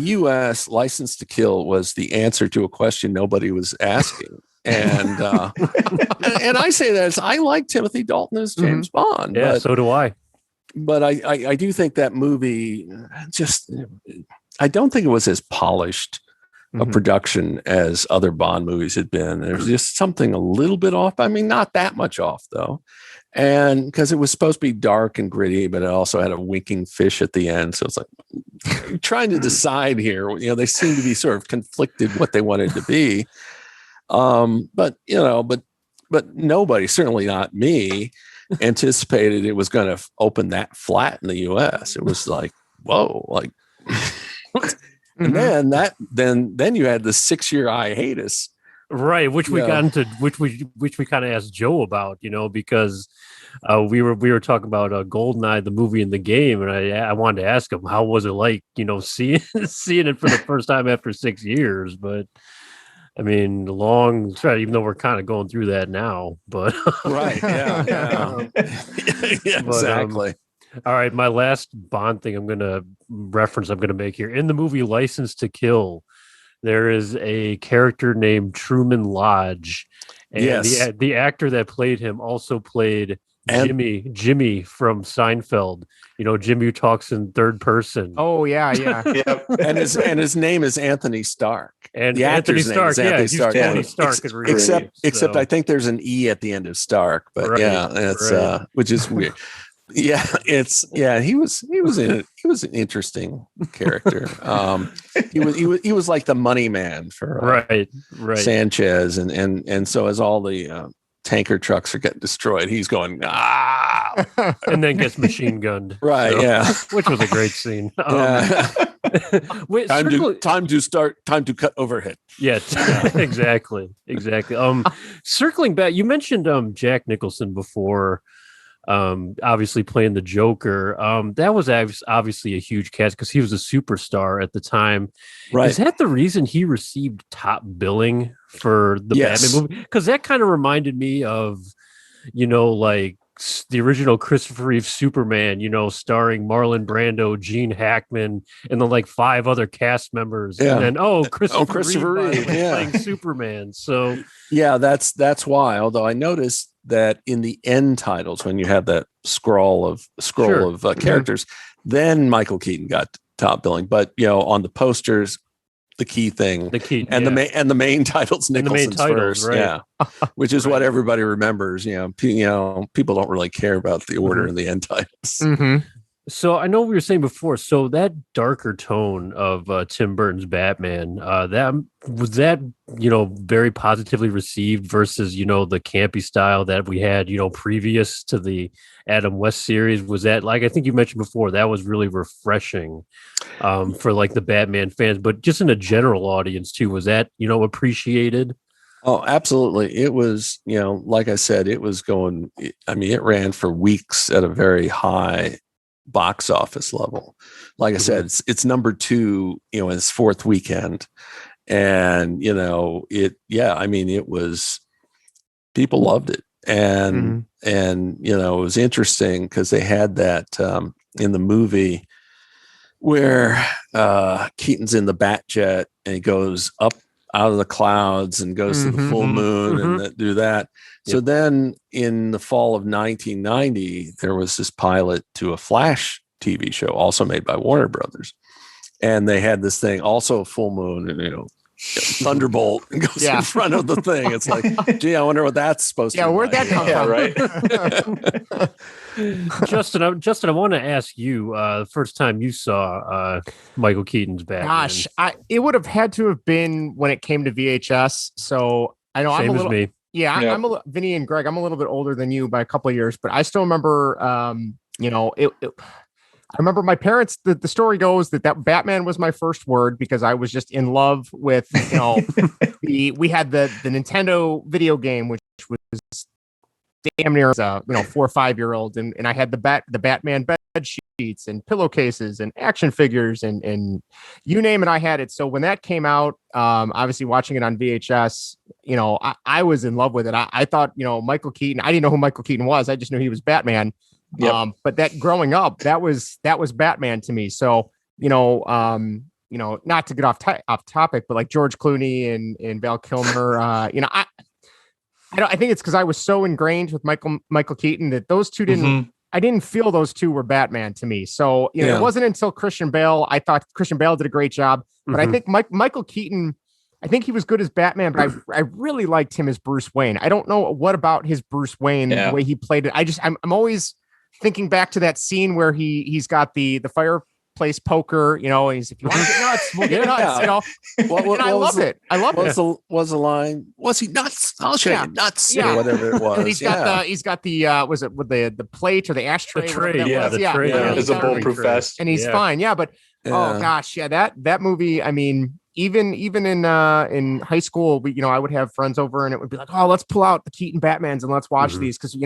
U.S., here. License to Kill was the answer to a question nobody was asking. And and I say that as I like Timothy Dalton as James Bond. Yeah, but, so do I. But I do think that movie I don't think it was as polished a production as other Bond movies had been. There's just something a little bit off. I mean, not that much off though. And because it was supposed to be dark and gritty, but it also had a winking fish at the end. So it's like trying to decide here, they seem to be sort of conflicted what they wanted to be. But nobody, certainly not me, anticipated it was going to open that flat in the US. It was like, whoa, like, and then you had the 6-year hiatus, right? Which we got into, which we kind of asked Joe about, because we were talking about Goldeneye, the movie and the game, and I wanted to ask him how was it like, seeing it for the first time after 6 years, but. I mean, even though we're kind of going through that now, but right, yeah, exactly. All right, my last Bond thing I'm going to make here in the movie License to Kill. There is a character named Truman Lodge, and the actor that played him also played Jimmy from Seinfeld. Jimmy who talks in third person. Oh yeah. Yep. and his name is Anthony Stark. And the actor's name is Anthony Stark. Tony Stark. Except I think there's an E at the end of Stark, but it's which is weird. Yeah, he was an interesting character. He was like the money man for right Sanchez, and so as all the tanker trucks are getting destroyed, he's going and then gets machine gunned, right? So, which was a great scene. Wait, time to cut overhead. Yeah, exactly. Circling back, you mentioned Jack Nicholson before. Obviously playing the Joker. That was obviously a huge cast because he was a superstar at the time. Right. Is that the reason he received top billing for the Batman movie? Because that kind of reminded me of, like the original Christopher Reeve Superman, starring Marlon Brando, Gene Hackman, and then like 5 other cast members. Yeah. And then Christopher Reeve playing Superman. So that's why. Although I noticed that in the end titles, when you have that scroll of characters, then Michael Keaton got top billing. But on the posters, the main titles Nicholson's first, right? which is what everybody remembers. People don't really care about the order in the end titles. So I know we were saying before, so that darker tone of Tim Burton's Batman, that very positively received versus, the campy style that we had, previous to the Adam West series. Was that, like, I think you mentioned before, that was really refreshing for like the Batman fans, but just in a general audience too, was that, appreciated? Oh, absolutely. It was, like I said, it was going, it ran for weeks at a very high box office level. Like I said, it's number 2, in its 4th weekend. And, it was, people loved it. And, it was interesting because they had that in the movie where Keaton's in the Bat jet and he goes up out of the clouds and goes to the full moon and do that. So then in the fall of 1990, there was this pilot to a Flash TV show also made by Warner Brothers. And they had this thing, also a full moon, and, Thunderbolt goes in front of the thing. It's like, gee, I wonder what that's supposed to be. Where'd that come from? Right. Justin, I want to ask you, the first time you saw Michael Keaton's Batman. Gosh, it would have had to have been when it came to VHS. So I know I'm a little. Me. Yeah, I'm Vinny and Greg. I'm a little bit older than you by a couple of years, but I still remember. I remember my parents. The story goes that Batman was my first word because I was just in love with. We had the Nintendo video game, which was damn near as a 4 or 5-year-old, and I had the Batman bed sheets and pillowcases and action figures and you name it, I had it. So when that came out, obviously watching it on VHS, I was in love with it. I thought, Michael Keaton, I didn't know who Michael Keaton was. I just knew he was Batman. Yep. But that growing up, that was Batman to me. So, not to get off topic, but like George Clooney and Val Kilmer, I think it's because I was so ingrained with Michael Keaton that those two I didn't feel those two were Batman to me. So, it wasn't until Christian Bale, I thought Christian Bale did a great job, but I think Michael Keaton, I think he was good as Batman, but I really liked him as Bruce Wayne. I don't know what about his Bruce Wayne, the way he played it. I'm always thinking back to that scene where he's got the fireplace poker, he's, if you want to get nuts, we'll get nuts, I love it. I love it. Was the line, was he nuts? I'll show you nuts, or whatever it was. And he's got the was it with the plate or the ashtray? The tray, the tray. It's a bulletproof vest. And he's fine. Yeah, but oh gosh, that movie, I mean, even in high school, I would have friends over and it would be like, oh, let's pull out the Keaton Batmans and let's watch these, because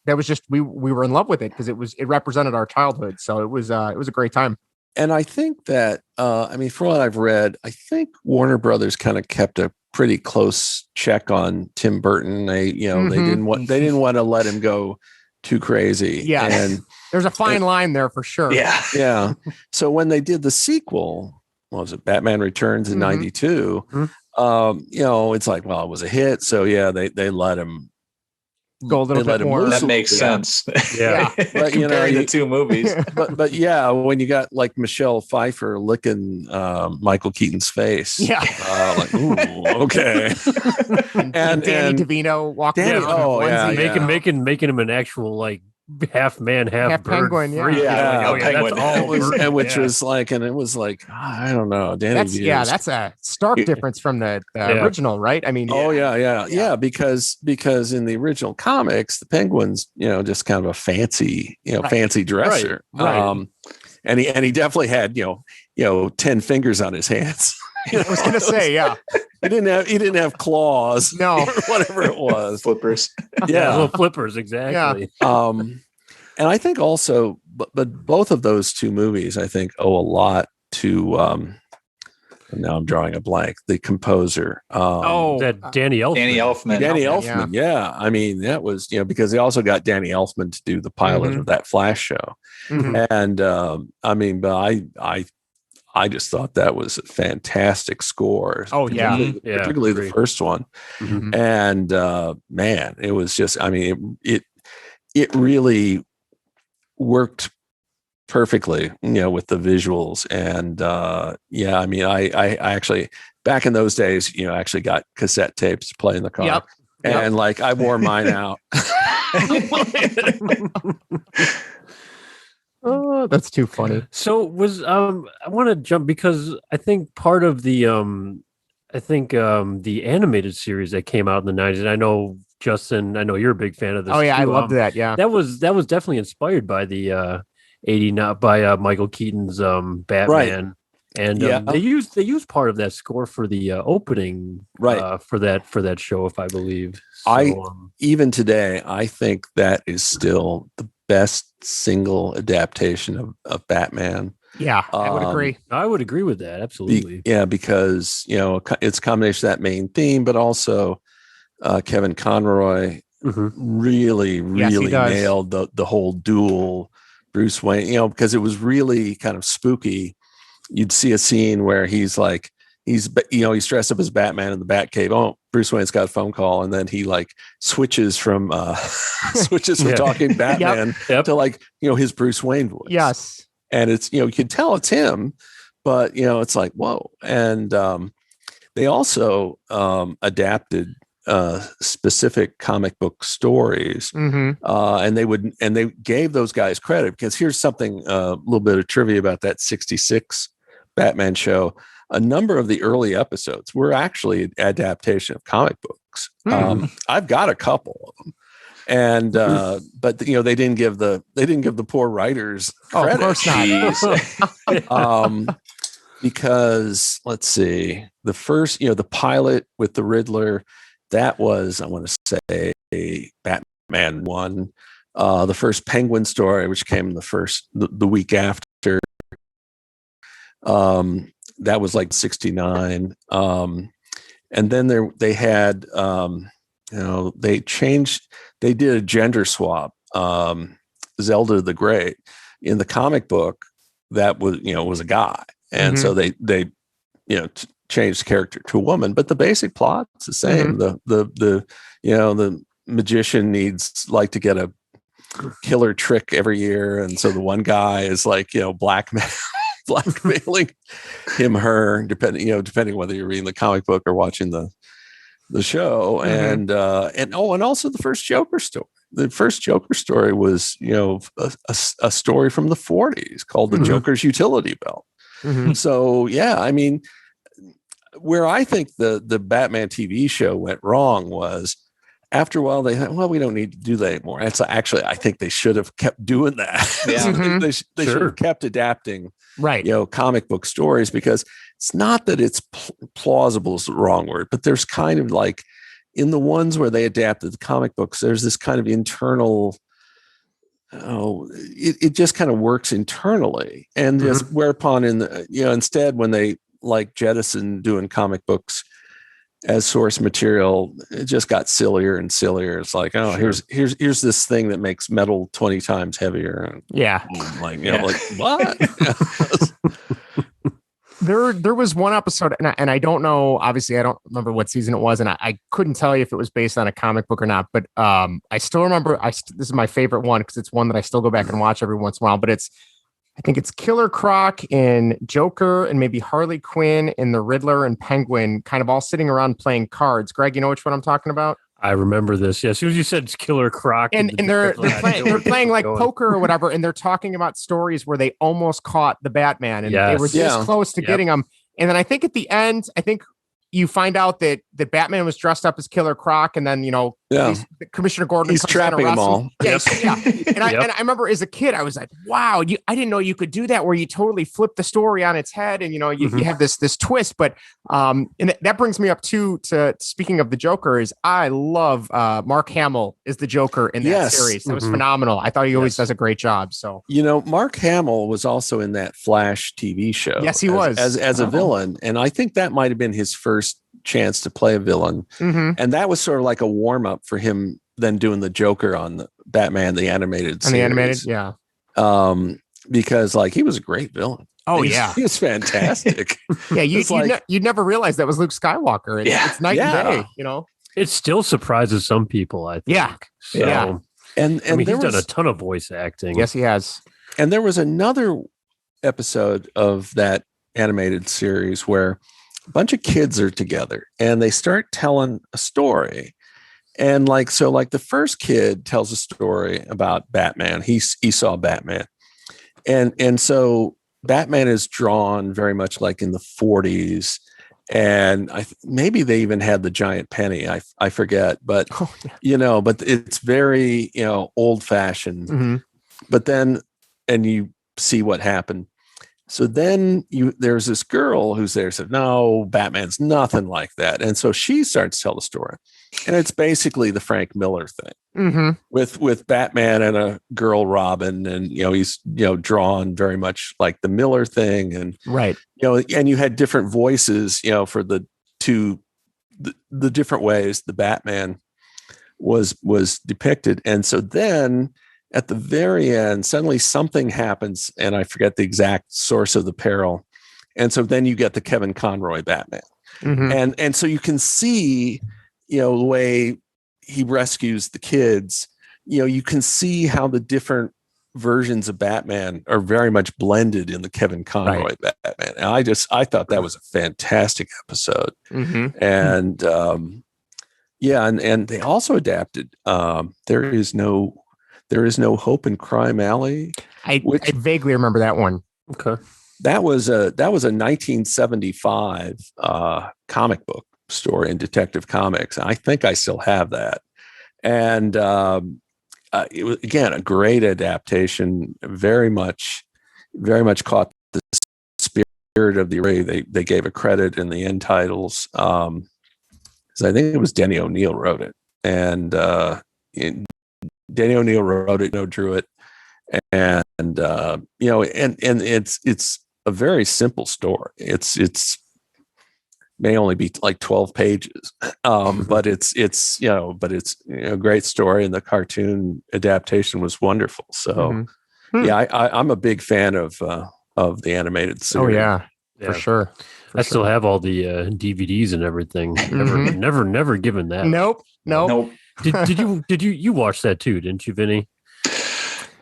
that was just we were in love with it because it represented our childhood. So it was a great time. And I think that, for what I've read, I think Warner Brothers kind of kept a pretty close check on Tim Burton. They didn't want to let him go too crazy. Yeah. And there's a fine line there for sure. Yeah. Yeah. So when they did the sequel, what was it? Batman Returns in 92. It's like, well, it was a hit. So yeah, they let him go a little bit more. That makes sense. Yeah. But comparing the two movies. But yeah, when you got like Michelle Pfeiffer licking Michael Keaton's face. Yeah. Like, ooh, okay. and Danny DeVito walking around. Making him an actual like half man, half bird, penguin. Which was like, and it was like, I don't know, Danny. That's a stark difference from the original, right? I mean, because in the original comics, the Penguin's just kind of a fancy dresser, right. And he definitely had 10 fingers on his hands. I was gonna say, yeah. He didn't have claws. No. Or whatever it was. Flippers. Yeah, little flippers, exactly. Yeah. And I think also, but both of those two movies, I think, owe a lot to now I'm drawing a blank, the composer. That Danny Elfman. Danny Elfman, yeah. I mean, that was, because they also got Danny Elfman to do the pilot of that Flash show. And but I just thought that was a fantastic score. Oh, yeah. Particularly the first one. And man, it was just, it really worked perfectly, with the visuals. And I actually, back in those days, actually got cassette tapes to play in the car. Yep. And like I wore mine out. Oh, that's too funny. So I want to jump because I think part of the the animated series that came out in the 90s, and I know Justin, I know you're a big fan of this. Oh yeah, too. I loved that. Yeah, that was definitely inspired by the Michael Keaton's Batman. Right. And they used part of that score for the opening, for that show, if I believe. So, even today, I think that is still the best single adaptation of Batman. Yeah, I would agree. I would agree with that. Absolutely. Because it's a combination of that main theme, but also Kevin Conroy really nailed the whole dual Bruce Wayne. Because it was really kind of spooky. You'd see a scene where he's dressed up as Batman in the Batcave. Oh, Bruce Wayne's got a phone call, and then he like switches from talking Batman to like his Bruce Wayne voice. Yes, and it's you can tell it's him, but it's like whoa. And they also adapted specific comic book stories, and they gave those guys credit, because here's something a little bit of trivia about that 66 Batman show. A number of the early episodes were actually an adaptation of comic books. I've got a couple of them, and but they didn't give the poor writers credit. Oh, of course not. Because let's see, the first the pilot with the Riddler, that was, I want to say, Batman Batman one, the first Penguin story, which came the week after. That was like 69. And then they had, they did a gender swap. Zelda the Great in the comic book that was a guy. And so they changed the character to a woman, but the basic plot's the same. The magician needs like to get a killer trick every year. And so the one guy is like, blackmailing her, depending whether you're reading the comic book or watching the show. And also the first Joker story. The first Joker story was, a story from the 40s called The Joker's Utility Belt. So, yeah, I mean, where I think the Batman TV show went wrong was after a while they thought, well, we don't need to do that anymore. It's actually, I think they should have kept doing that. Yeah. they should have kept adapting, right? Comic book stories, because it's not that it's plausible is the wrong word, but there's kind of like in the ones where they adapted the comic books, there's this kind of internal. It just kind of works internally, and just whereupon instead when they like jettison doing comic books as source material, it just got sillier and sillier. It's like, here's this thing that makes metal 20 times heavier. Yeah. Like what? There was one episode, and I don't know, obviously I don't remember what season it was, and I couldn't tell you if it was based on a comic book or not, but I still remember, this is my favorite one because it's one that I still go back and watch every once in a while, but I think it's Killer Croc and Joker and maybe Harley Quinn and the Riddler and Penguin kind of all sitting around playing cards. Greg, you know which one I'm talking about? I remember this. Yeah, as soon as you said it's Killer Croc, and they're playing like poker or whatever, and they're talking about stories where they almost caught the Batman, and they were this close to getting him. And then I think at the end, you find out that Batman was dressed up as Killer Croc, and then Commissioner Gordon, he's trapping them all. Yeah. And I remember as a kid, I was like, wow, I didn't know you could do that, where you totally flip the story on its head, and you have this twist. But and that brings me up to speaking of the Joker, is I love Mark Hamill is the Joker in that series. That was phenomenal. I thought he always does a great job. So Mark Hamill was also in that Flash TV show. Yes, he was as a villain, and I think that might have been his first chance to play a villain, and that was sort of like a warm up for him then doing the Joker on the Batman the animated series. Because like he was a great villain. He was fantastic. You'd never realize that was Luke Skywalker. It's night and day. It still surprises some people, I think. And he's done a ton of voice acting. Yes, he has. And there was another episode of that animated series where a bunch of kids are together and they start telling a story. And the first kid tells a story about Batman. He saw Batman. And so Batman is drawn very much like in the 40s. And maybe they even had the giant penny. I forget, but but it's very, old fashioned, but then, and you see what happened. So then there's this girl who's there said, no, Batman's nothing like that. And so she starts to tell the story. And it's basically the Frank Miller thing with Batman and a girl Robin. And, he's, drawn very much like the Miller thing. And, and you had different voices, for the different ways the Batman was depicted. And so then at the very end, suddenly something happens, and I forget the exact source of the peril. And so then you get the Kevin Conroy Batman. And so you can see, the way he rescues the kids, you can see how the different versions of Batman are very much blended in the Kevin Conroy Batman. And I thought that was a fantastic episode. And and they also adapted There Is No Hope in Crime Alley. I vaguely remember that one. Okay. That was a 1975 comic book story in Detective Comics. I think I still have that. And it was, again, a great adaptation, very much caught the spirit of the array. They gave a credit in the end titles. So I think it was Denny O'Neil wrote it. And Danny O'Neill wrote it, drew it, and it's a very simple story. It's may only be like 12 pages, but it's a great story, and the cartoon adaptation was wonderful. So I'm a big fan of the animated series. Oh yeah. For sure. I still have all the DVDs and everything. Never given that. Nope. Did you watch that too? Didn't you, Vinny?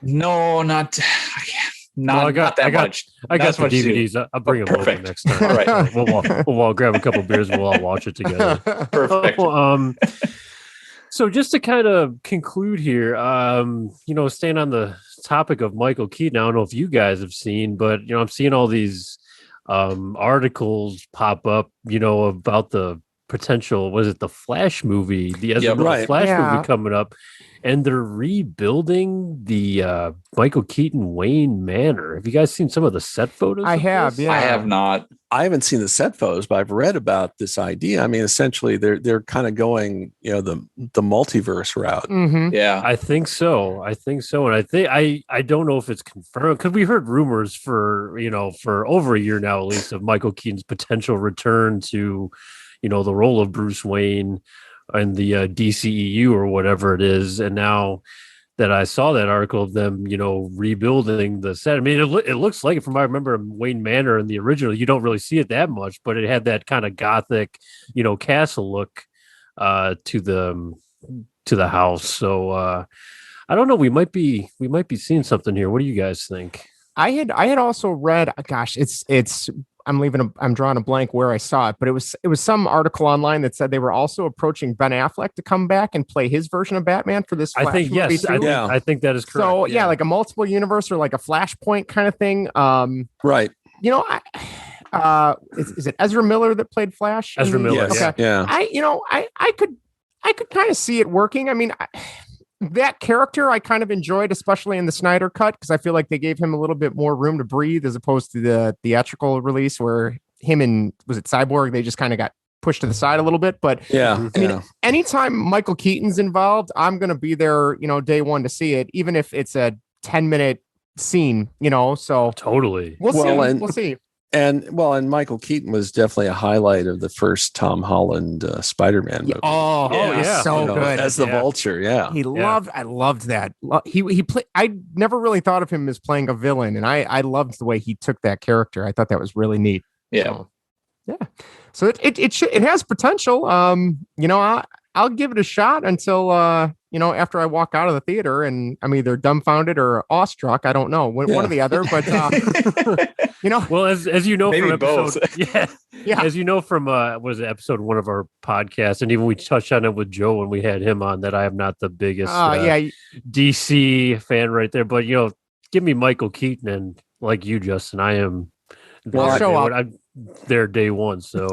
No, not that much. I got the DVDs. I'll bring them over next time. All right. We'll grab a couple beers and we'll all watch it together. Perfect. So just to kind of conclude here, staying on the topic of Michael Keaton, I don't know if you guys have seen, but I'm seeing all these articles pop up, about the potential, was it the Flash movie, the Flash movie coming up, and they're rebuilding the Michael Keaton Wayne Manor. Have you guys seen some of the set photos? I have. Yeah, I have not. I haven't seen the set photos, but I've read about this idea. I mean, essentially, they're kind of going, the multiverse route. Mm-hmm. Yeah, I think so, and I don't know if it's confirmed, because we heard rumors for over a year now, at least, of Michael Keaton's potential return to, the role of Bruce Wayne in the DCEU or whatever it is, and now that I saw that article of them, rebuilding the set. I mean, it looks like, from what I remember, Wayne Manor in the original, you don't really see it that much, but it had that kind of gothic, castle look to the house. So I don't know. We might be seeing something here. What do you guys think? I had also read. Gosh, I'm drawing a blank where I saw it, but it was some article online that said they were also approaching Ben Affleck to come back and play his version of Batman for this Flash movie too. I think that is correct. So yeah, like a multiple universe or like a Flashpoint kind of thing. Right. Is it Ezra Miller that played Flash? Ezra Miller. Yes. Okay. Yeah. I could kind of see it working. I mean, that character I kind of enjoyed, especially in the Snyder cut, because I feel like they gave him a little bit more room to breathe as opposed to the theatrical release where him and, was it Cyborg, they just kind of got pushed to the side a little bit. But yeah, I mean, anytime Michael Keaton's involved, I'm going to be there, day one to see it, even if it's a 10-minute scene, so totally. We'll see. And Michael Keaton was definitely a highlight of the first Tom Holland Spider-Man movie. So good as the Vulture. Yeah, I loved that. He played. I never really thought of him as playing a villain, and I loved the way he took that character. I thought that was really neat. Yeah, So it has potential. I'll give it a shot until after I walk out of the theater and I'm either dumbfounded or awestruck. I don't know, one or the other, but well, as you know, maybe from episode, both. yeah, as you know from was it episode one of our podcasts, and even we touched on it with Joe when we had him on, that I am not the biggest DC fan right there, but give me Michael Keaton, and like you, Justin, I am. I'll show up. I'm there day one. So,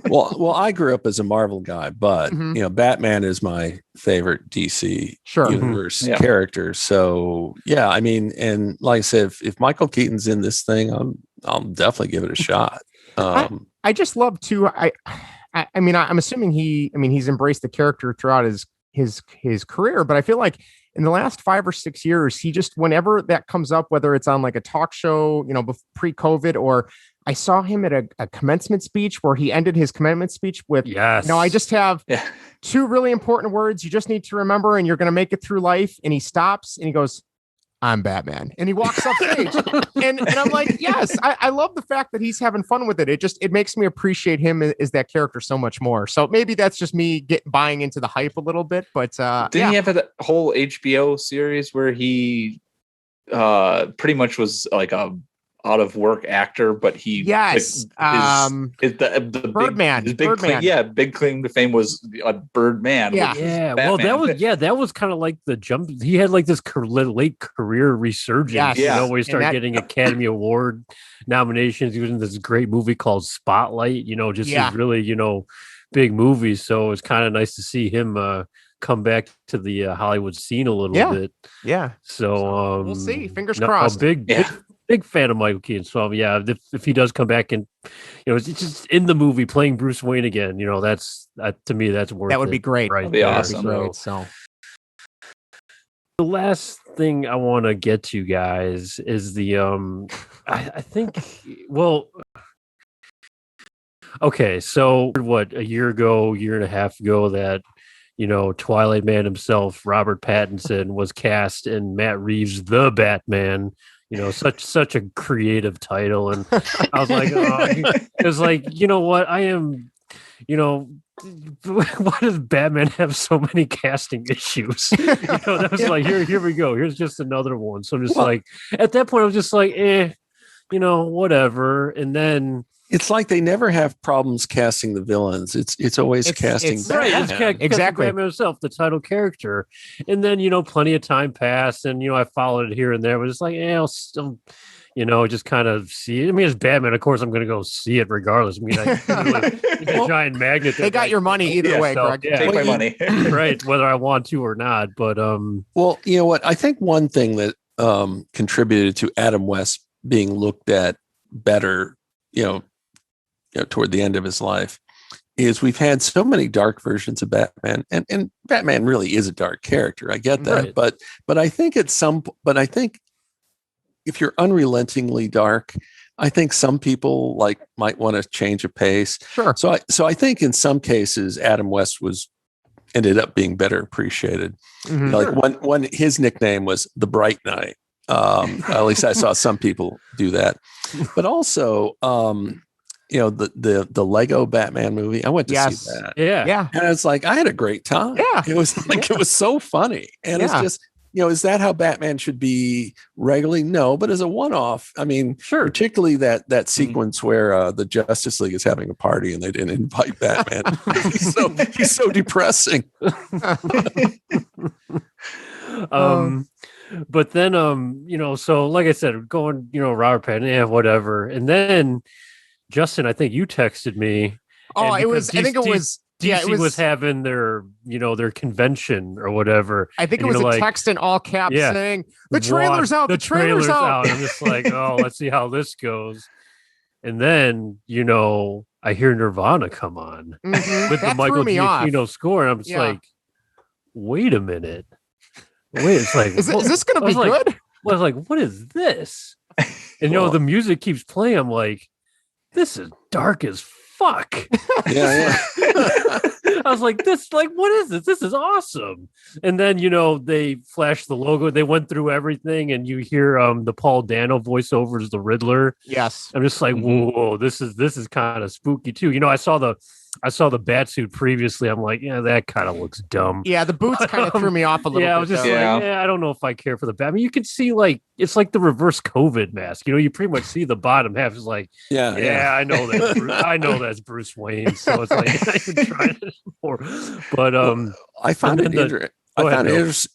well, I grew up as a Marvel guy, but Batman is my favorite DC universe character. So, yeah, I mean, and like I said, if Michael Keaton's in this thing, I'll definitely give it a shot. I just love to. I mean, I'm assuming he's embraced the character throughout his career, but I feel like in the last 5 or 6 years, he just, whenever that comes up, whether it's on like a talk show, pre-COVID, or I saw him at a commencement speech where he ended his commencement speech with, I just have 2 really important words you just need to remember, and you're going to make it through life. And he stops and he goes, "I'm Batman," and he walks off stage. and I'm like, yes, I love the fact that he's having fun with it. It makes me appreciate him as that character so much more. So maybe that's just me buying into the hype a little bit. But didn't he have a whole HBO series where he pretty much was like a out of work actor, but he the Birdman. Big claim to fame was a Birdman. Well, that was kind of like the jump. He had like this late career resurgence. Where he started getting Academy Award nominations. He was in this great movie called Spotlight. These really big movies. So it's kind of nice to see him come back to the Hollywood scene a little bit. Yeah. So we'll see. Fingers crossed. Big fan of Michael Keaton. So if he does come back and it's just in the movie playing Bruce Wayne again, that's to me that's worth it. That would be great. Right? That'd be awesome. Great, so the last thing I want to get to, guys, is the I think, well, okay, so what, a year and a half ago, that Twilight Man himself, Robert Pattinson, was cast in Matt Reeves' The Batman. Such a creative title, and I was like, it was like, you know what, I am, why does Batman have so many casting issues? That was like, here we go. Here's just another one. So I'm just like, at that point, I was just like, whatever. And then it's like they never have problems casting the villains. It's always casting Batman. Right, exactly. Batman himself, the title character. And then, plenty of time passed, and I followed it here and there, but it's like, I'll still, just kind of see it. I mean, as Batman, of course, I'm going to go see it regardless. I mean, it's a giant magnet. They got your money either way, Greg. Take my money. Right, whether I want to or not. But well, you know what? I think one thing that contributed to Adam West being looked at better, toward the end of his life, is we've had so many dark versions of Batman, and Batman really is a dark character. I get that, right. but I think if you're unrelentingly dark, I think some people might want to change a pace. Sure. So I think in some cases Adam West ended up being better appreciated. Mm-hmm. Like when his nickname was the Bright Knight. At least I saw some people do that, but also. The Lego Batman movie. I went to see that. Yeah. And it's like, I had a great time. Yeah. It was like, it was so funny. And it's just, is that how Batman should be regularly? No, but as a one-off, I mean, sure. Particularly that sequence where the Justice League is having a party and they didn't invite Batman. he's so depressing. But then, so like I said, going, Robert Pattinson, whatever. And then Justin, I think you texted me. Oh, it was. I think it was. DC was having their, their convention or whatever. I think it was a text in all caps saying the trailer's out. The trailer's out. I'm just like, let's see how this goes. And then, I hear Nirvana come on with the Michael Giacchino score, and I'm just like, wait a minute. It's like, is this going to be good? I was like, what is this? And the music keeps playing. I'm like, this is dark as fuck. Yeah. I was like, what is this? This is awesome. And then, they flashed the logo. They went through everything, and you hear the Paul Dano voiceover as the Riddler. Yes. I'm just like, whoa, this is kind of spooky too. I saw the Batsuit previously. I'm like, that kind of looks dumb. Yeah, the boots kind of threw me off a little bit. I was just I don't know if I care for the Batman. You can see it's like the reverse COVID mask. You pretty much see the bottom half is like, I know that. I know that's Bruce Wayne. So it's like I even tried it more. But I found it interesting.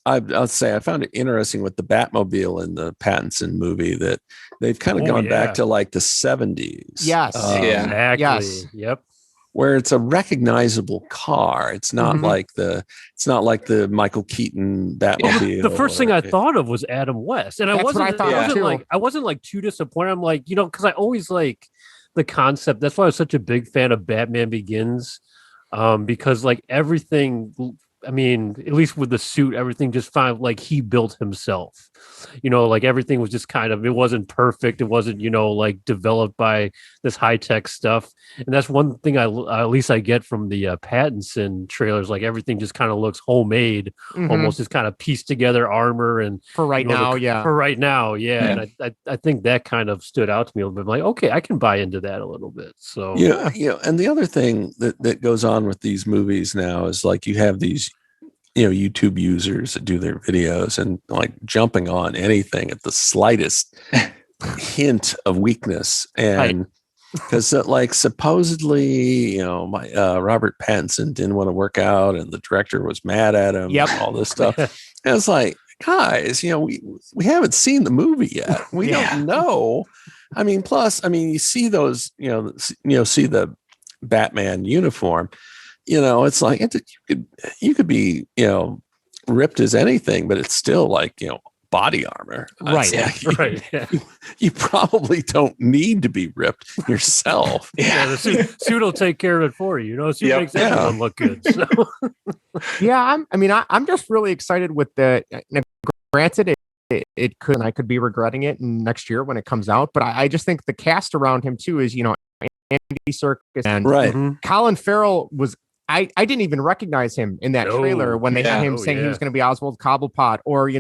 I'll say I found it interesting with the Batmobile in the Pattinson movie that they've kind of gone back to like the 70s. Yes. Exactly. Yes. Yep. Where it's a recognizable car. It's not like the Michael Keaton Batmobile. The first thing I thought of was Adam West, and I wasn't too disappointed. I'm like, because I always like the concept. That's why I was such a big fan of Batman Begins, because everything. I mean, at least with the suit, everything just felt like he built himself. Everything was just kind of, it wasn't perfect. It wasn't, developed by this high tech stuff. And that's one thing at least I get from the Pattinson trailers. Like everything just kind of looks homemade, almost just kind of pieced together armor. And for right now. And I think that kind of stood out to me a little bit. I'm like, okay, I can buy into that a little bit. So and the other thing that goes on with these movies now is like you have these YouTube users that do their videos and like jumping on anything at the slightest hint of weakness. And because supposedly, Robert Pattinson didn't want to work out and the director was mad at him and all this stuff. And it's like, guys, we haven't seen the movie yet. We don't know. I mean, plus, you see those, see the Batman uniform. It's like you could be, ripped as anything, but it's still like, body armor. Right. You probably don't need to be ripped yourself. The suit will take care of it for you. The suit makes everyone look good. So. I'm just really excited with granted, it could, and I could be regretting it next year when it comes out. But I just think the cast around him too is, Andy Serkis and Right. Colin Farrell was. I didn't even recognize him in that trailer when they had him saying he was going to be Oswald Cobblepot, or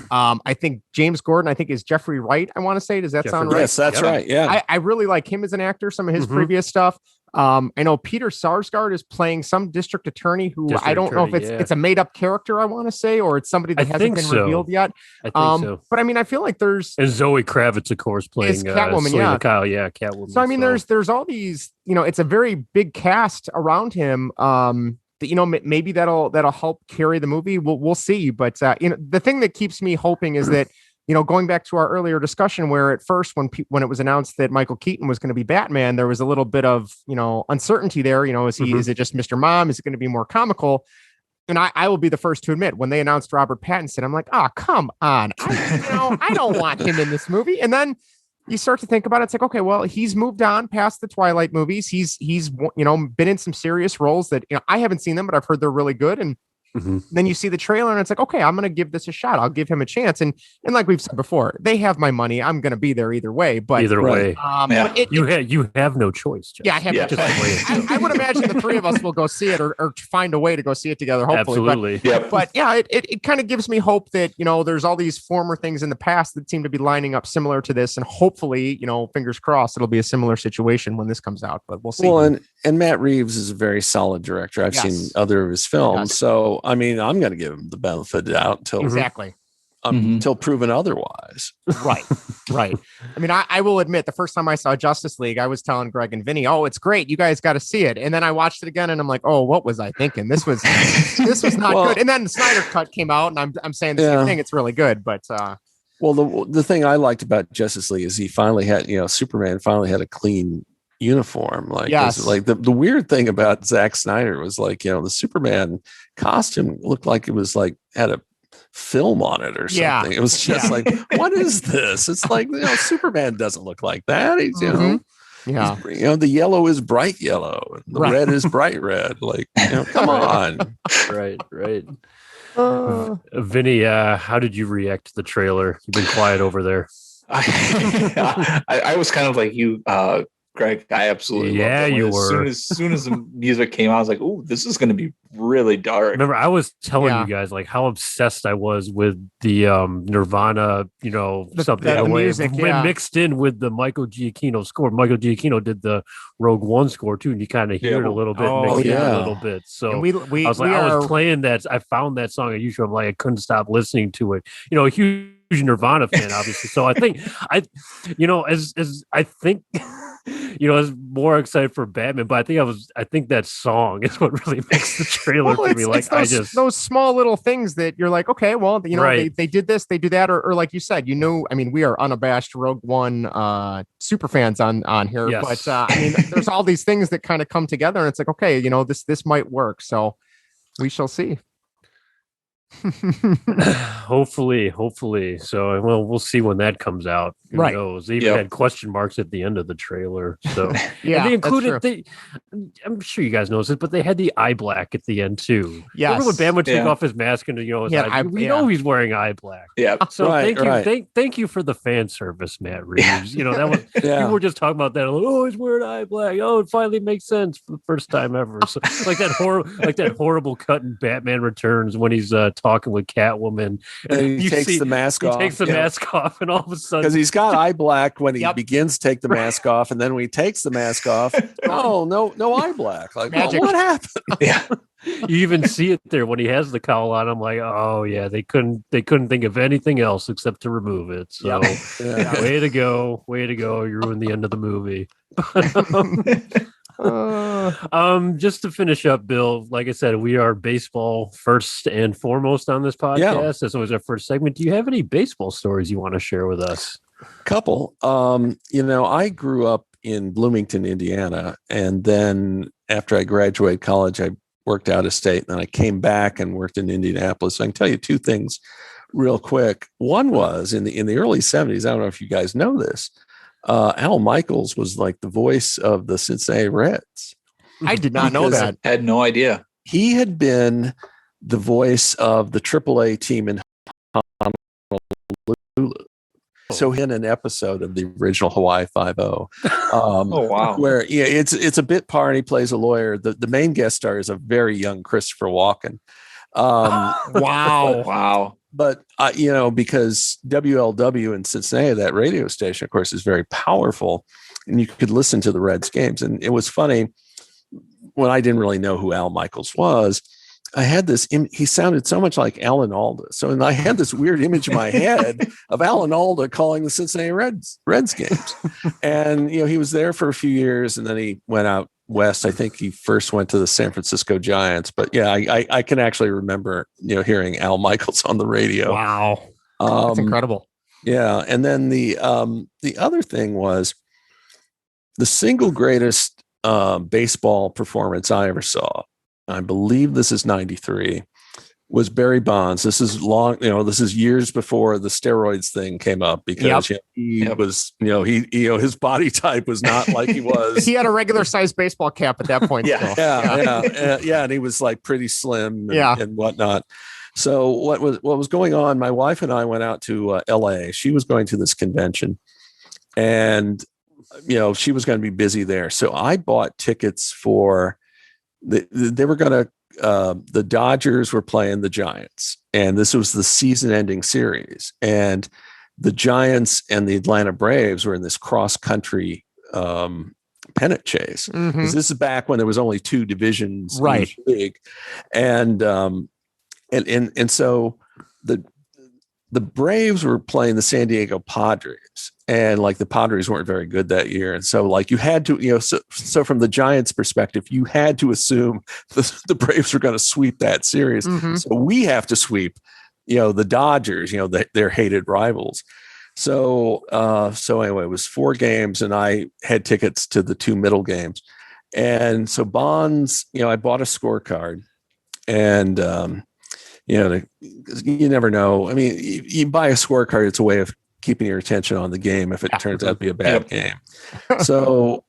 I think James Gordon, is Jeffrey Wright. I want to say, does that sound right? Yes, that's right. Yeah, I really like him as an actor. Some of his previous stuff. I know Peter Sarsgaard is playing some district attorney who I don't know if it's a made up character, I want to say, or it's somebody that hasn't been revealed yet. I think so. But I feel like there's Zoe Kravitz, of course, playing Catwoman. Selena Kyle, Catwoman. So there's all these, it's a very big cast around him. That maybe that'll help carry the movie. We'll see. But the thing that keeps me hoping is that. Going back to our earlier discussion where at first when it was announced that Michael Keaton was going to be Batman, there was a little bit of, uncertainty there. Is it just Mr. Mom? Is it going to be more comical? And I will be the first to admit when they announced Robert Pattinson, I'm like, oh, come on. I don't want him in this movie. And then you start to think about it. It's like, okay, well, he's moved on past the Twilight movies. He's been in some serious roles that, I haven't seen them, but I've heard they're really good. And then you see the trailer and it's like, okay, I'm going to give this a shot. I'll give him a chance. And like we've said before, they have my money. I'm going to be there either way. But but you have no choice. Jeff. Yeah, I have no choice. I would imagine the three of us will go see it or find a way to go see it together. Hopefully. Absolutely. But it kind of gives me hope that, there's all these former things in the past that seem to be lining up similar to this. And hopefully, fingers crossed, it'll be a similar situation when this comes out, but we'll see. Well, and Matt Reeves is a very solid director. I've seen other of his films. So, I'm going to give him the benefit of the doubt until proven otherwise. Right. I will admit the first time I saw Justice League, I was telling Greg and Vinny, oh, it's great. You guys got to see it. And then I watched it again and I'm like, oh, what was I thinking? This was not good. And then the Snyder Cut came out and I'm saying the same thing. It's really good. But, well, the thing I liked about Justice League is he finally had, Superman finally had a clean uniform. Like the weird thing about Zack Snyder was the Superman costume looked like it was had a film on it or something. It was just what is this? It's like, Superman doesn't look like that. He's the yellow is bright yellow and the red is bright red. Come on. Right. Vinny, how did you react to the trailer? You've been quiet over there. I was kind of like you, Greg. I absolutely loved it. You were. As soon as the music came out, I was like, "Oh, this is going to be really dark." Remember, I was telling you guys how obsessed I was with the Nirvana, something the music, mixed in with the Michael Giacchino score. Michael Giacchino did the Rogue One score too, and you kind of hear it a little bit, a little bit. So I was playing that. I found that song on YouTube. I'm like, I couldn't stop listening to it. A huge Nirvana fan, obviously. So I think I was more excited for Batman, but I think that song is what really makes the trailer for me. Those small little things that you're like, okay, well, they did this, they do that, or like you said, we are unabashed Rogue One super fans on here, but there's all these things that kind of come together, and it's like, okay, this might work, so we shall see. hopefully. So we'll see when that comes out. Who knows? They even had question marks at the end of the trailer. So and they included I'm sure you guys know this, but they had the eye black at the end too. Yes. Remember when Batman would take off his mask and his eye, we know he's wearing eye black. Yeah. So thank you for the fan service, Matt Reeves. That was people were just talking about that. Oh, he's wearing eye black. Oh, it finally makes sense for the first time ever. So like that horrible cut in Batman Returns when he's talking with Catwoman, and he takes the mask off. He takes the mask off, and all of a sudden, because he's got eye black when he begins to take the mask off, and then when he takes the mask off, no eye black. Like, what happened? Yeah, you even see it there when he has the cowl on. I'm like, oh yeah, they couldn't think of anything else except to remove it. So, way to go! You ruined the end of the movie. Just to finish up, Bill, like I said, we are baseball first and foremost on this podcast. That's always our first segment. Do you have any baseball stories you want to share with us? Couple. I grew up in Bloomington, Indiana, and then after I graduated college, I worked out of state, and then I came back and worked in Indianapolis. So I can tell you two things real quick. One was in the early 70s. I don't know if you guys know this. Al Michaels was like the voice of the Cincinnati Reds. I did not know that. I had no idea. He had been the voice of the AAA team in Hulu. So in an episode of the original Hawaii Five-0, Oh wow. where it's a bit part. He plays a lawyer. The main guest star is a very young Christopher Walken. Wow. But because WLW in Cincinnati, that radio station, of course, is very powerful, and you could listen to the Reds games. And it was funny when I didn't really know who Al Michaels was. I had this, he sounded so much like Alan Alda. So I had this weird image in my head of Alan Alda calling the Cincinnati Reds games. And, he was there for a few years and then he went out west. I think he first went to the San Francisco Giants. But yeah, I can actually remember, hearing Al Michaels on the radio. Wow. That's incredible. Yeah. And then the other thing was the single greatest baseball performance I ever saw. I believe this is 93, was Barry Bonds. This is this is years before the steroids thing came up because he was, his body type was not like he was. He had a regular sized baseball cap at that point. And he was like pretty slim and whatnot. So what was going on? My wife and I went out to LA. She was going to this convention and, she was going to be busy there. So I bought tickets for they were going to, the Dodgers were playing the Giants, and this was the season-ending series. And the Giants and the Atlanta Braves were in this cross-country pennant chase. Because this is back when there was only two divisions in each league, and so the Braves were playing the San Diego Padres, and like the Padres weren't very good that year. And so like you had to, so from the Giants perspective, you had to assume the Braves were going to sweep that series. So we have to sweep, the Dodgers, their hated rivals. So anyway, it was 4 games and I had tickets to the 2 middle games. And so Bonds, I bought a scorecard and, you never know. I mean, you buy a scorecard, it's a way of keeping your attention on the game if it turns out to be a bad game. So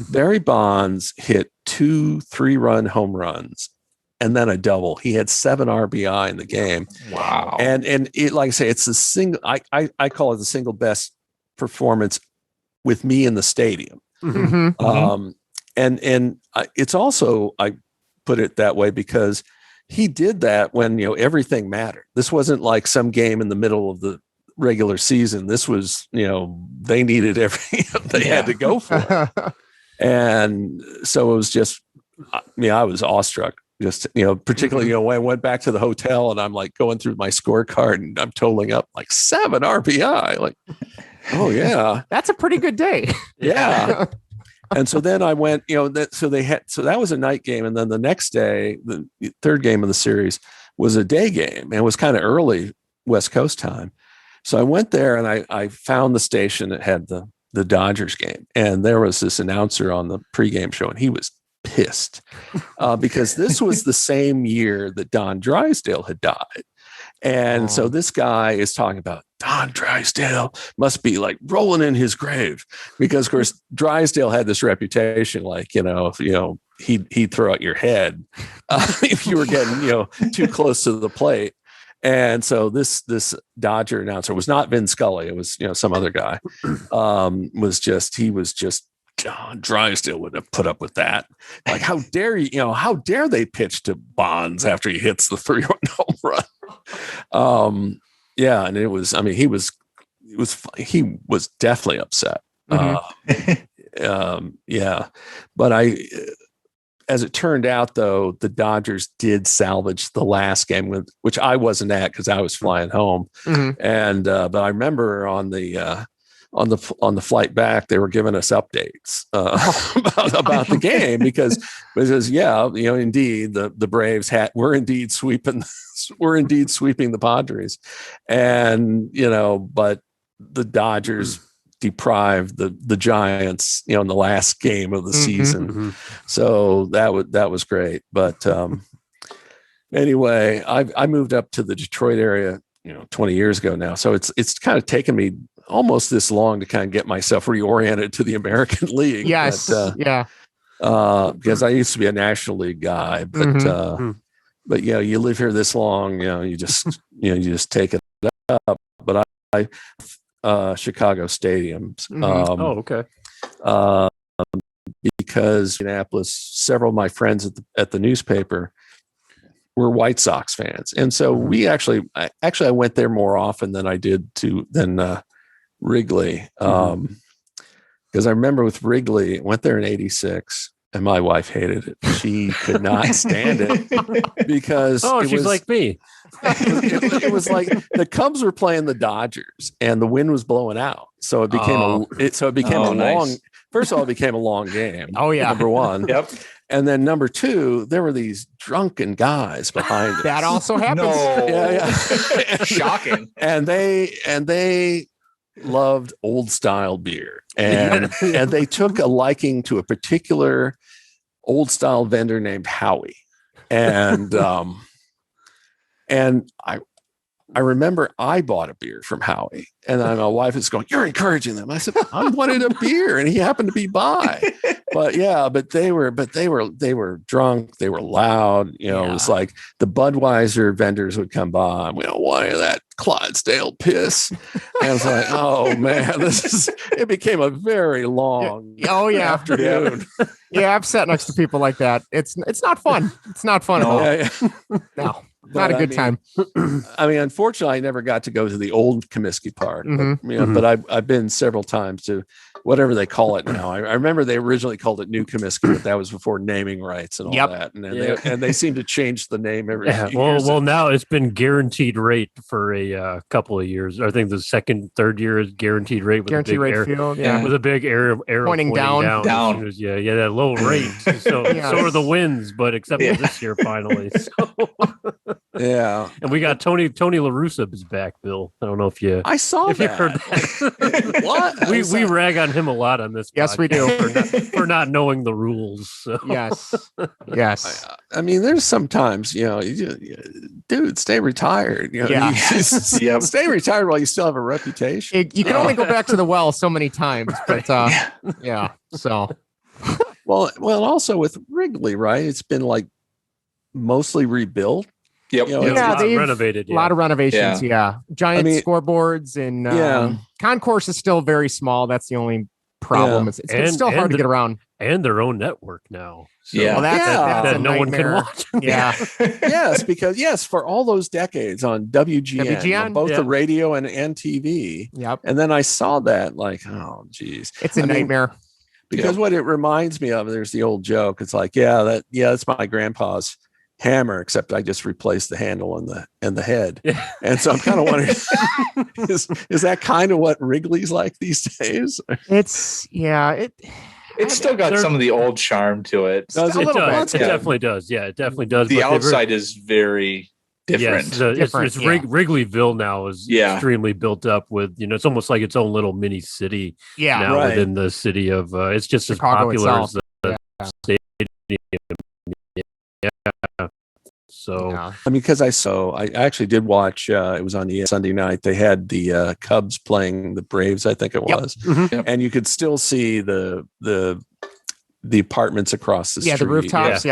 Barry Bonds hit 2 3-run home runs and then a double. He had 7 RBI in the game. Wow. And it, like I say, it's the single, I call it the single best performance with me in the stadium. And it's also, I put it that way because he did that when, everything mattered. This wasn't like some game in the middle of the regular season. This was, they needed they had to go for it. And so it was just, I was awestruck. Just, particularly, when I went back to the hotel and I'm like going through my scorecard and I'm totaling up like 7 RBI. Like, oh yeah. That's a pretty good day. Yeah. And so then I went, so that was a night game. And then the next day, the third game of the series was a day game and it was kind of early West Coast time. So I went there and I found the station that had the Dodgers game. And there was this announcer on the pregame show and he was pissed because this was the same year that Don Drysdale had died. And so this guy is talking about Don Drysdale must be like rolling in his grave because, of course, Drysdale had this reputation, like, he'd throw out your head if you were getting, too close to the plate. And so this Dodger announcer was not Vin Scully. It was, some other guy he was just John Drysdale wouldn't have put up with that. Like, how dare how dare they pitch to Bonds after he hits the 3-run home run? And it was, he was definitely upset. But as it turned out though, the Dodgers did salvage the last game which I wasn't at because I was flying home. And, but I remember on the flight back, they were giving us updates about the game because indeed the Braves were indeed sweeping the Padres, and but the Dodgers deprived the Giants in the last game of the season. So that was great. But anyway, I moved up to the Detroit area 20 years ago now, so it's kind of taken me almost this long to kind of get myself reoriented to the American League. Yes. Because I used to be a National League guy, but you live here this long, you just take it up. But Chicago stadiums. Mhm. Okay. Because Indianapolis, several of my friends at the newspaper were White Sox fans, and so we I went there more often than I did than Wrigley. Because I remember with Wrigley, went there in '86, and my wife hated it. She could not stand it because she's like me. it was like the Cubs were playing the Dodgers, and the wind was blowing out, so it became a long. First of all, it became a long game. Oh, yeah. Number one. Yep. And then number two, there were these drunken guys behind us. That also happens. No. Yeah. Shocking. And they loved old style beer. And they took a liking to a particular old style vendor named Howie. And I remember I bought a beer from Howie, and then my wife is going, "You're encouraging them." I said, "I wanted a beer," and he happened to be by. But they were drunk, they were loud. It was like the Budweiser vendors would come by. Why that Clydesdale piss? And I was like, "Oh man, it became a very long afternoon." Yeah, I've sat next to people like that. It's not fun. It's not fun at all. No. Not a good time. I mean, unfortunately, I never got to go to the old Comiskey Park, but I've been several times to whatever they call it now. I remember they originally called it New Comiskey, but that was before naming rights and all that. And they seem to change the name every few years. Well, now it's been guaranteed rate for a couple of years. I think the third year is guaranteed rate with guaranteed rate field, with a big arrow pointing down. That low rate. So are the wins, but except for this year finally. So. Yeah, and we got Tony La Russa is back, Bill. I don't know if you you heard that. What we rag on him a lot on this. Yes, we do for not knowing the rules. So. Yes. I mean, there's sometimes dude, stay retired. Stay retired while you still have a reputation. You can only go back to the well so many times, but So, well, also with Wrigley, right? It's been like mostly rebuilt. Yep. They've renovated. A lot of renovations. Giant scoreboards and concourse is still very small. That's the only problem. It's still hard to get around. And their own network now. So That's no one can watch. Because for all those decades on WGN on both the radio and TV. Yep. And then I saw that like, oh geez, it's a nightmare. Because what it reminds me of, there's the old joke. It's like, that's my grandpa's hammer, except I just replaced the handle and the head. And so I'm kind of wondering, is that kind of what Wrigley's like these days? It's still got some of the old charm to it. It definitely does. Yeah, it definitely does. The outside is very different. Yes, it's Wrigleyville now is extremely built up with, it's almost like its own little mini city within the city of, it's just Chicago as popular itself. as the stadium. So, I mean, because I actually did watch, it was on the Sunday night. They had the Cubs playing the Braves, I think it was. And you could still see the apartments across the street. The rooftops.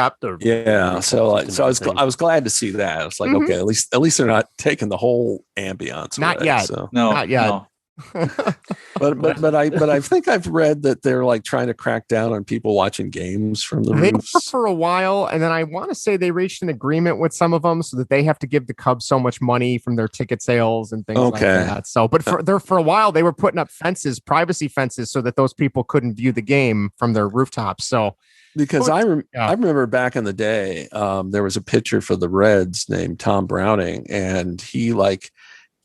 So I was glad to see that. It's like, okay, at least they're not taking the whole ambiance. Not yet. So. Not yet. No. but I think I've read that they're like trying to crack down on people watching games from the roofs. They were for a while, and then I want to say they reached an agreement with some of them so that they have to give the Cubs so much money from their ticket sales and things like that. So, but for a while they were putting up privacy fences, so that those people couldn't view the game from their rooftops. So. Because I remember back in the day, there was a pitcher for the Reds named Tom Browning, and he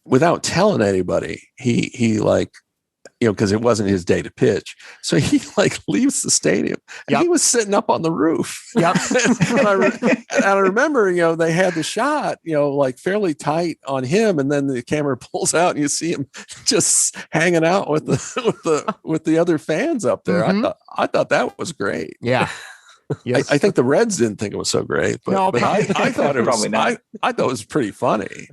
without telling anybody, he because it wasn't his day to pitch, so he leaves the stadium and he was sitting up on the roof. Yep. and I remember, they had the shot, fairly tight on him, and then the camera pulls out and you see him just hanging out with the other fans up there. I thought that was great. Yeah. Yes. I think the Reds didn't think it was so great, but I thought it was probably not. I thought it was pretty funny.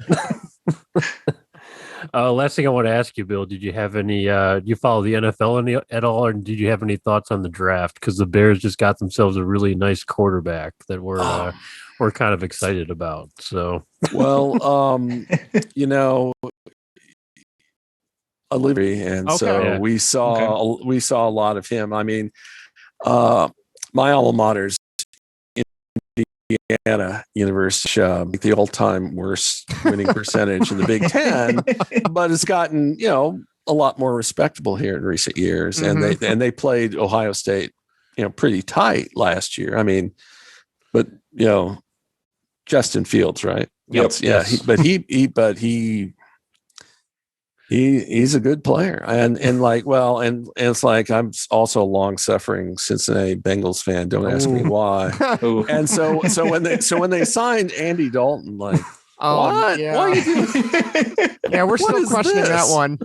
Last thing I want to ask you, Bill, did you have any, do you follow the NFL at all, or did you have any thoughts on the draft? Because the Bears just got themselves a really nice quarterback that we're kind of excited about. So, well, Olivier, and Okay. so Yeah. we saw a lot of him. I mean, my alma mater's Indiana University, like the all-time worst winning percentage in the Big Ten, but it's gotten a lot more respectable here in recent years, and they played Ohio State pretty tight last year. I mean, but Justin Fields, right? Yep. Yes. He's a good player, and it's like I'm also a long-suffering Cincinnati Bengals fan. Don't ask me why. Ooh. And so when they signed Andy Dalton, like, what? Yeah. What are you doing? Yeah, we're What still is questioning this? that one.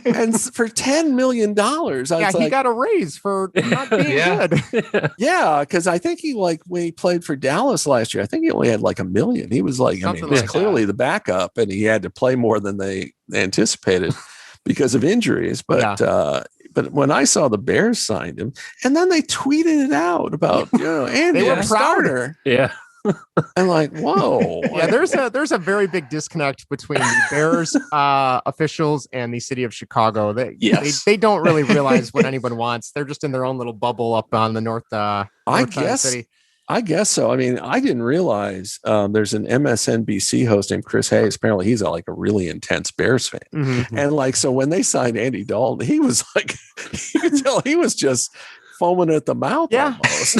And for $10 million, Yeah, he got a raise for not being good. yeah, because I think when he played for Dallas last year, I think he only had like $1 million. He was like, Something he was like clearly the backup, and he had to play more than they anticipated because of injuries. But but when I saw the Bears signed him, and then they tweeted it out about Andy, They were the proud. starter. Yeah. I'm like, whoa. Yeah, there's a very big disconnect between the Bears officials and the city of Chicago. They don't really realize what anyone wants. They're just in their own little bubble up on the north side of the city. I guess so. I mean, I didn't realize there's an MSNBC host named Chris Hayes. Apparently, he's a really intense Bears fan. Mm-hmm. And so when they signed Andy Dalton, he was like, you could tell he was just foaming at the mouth. Yeah. Almost.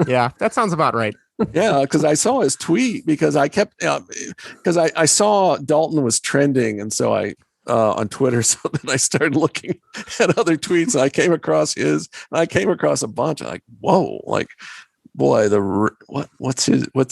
Yeah, that sounds about right. Yeah, because I saw his tweet because I kept because I saw Dalton was trending, and so I on Twitter, so then I started looking at other tweets, and I came across his, and I came across a bunch. I'm like, whoa, like, boy, what's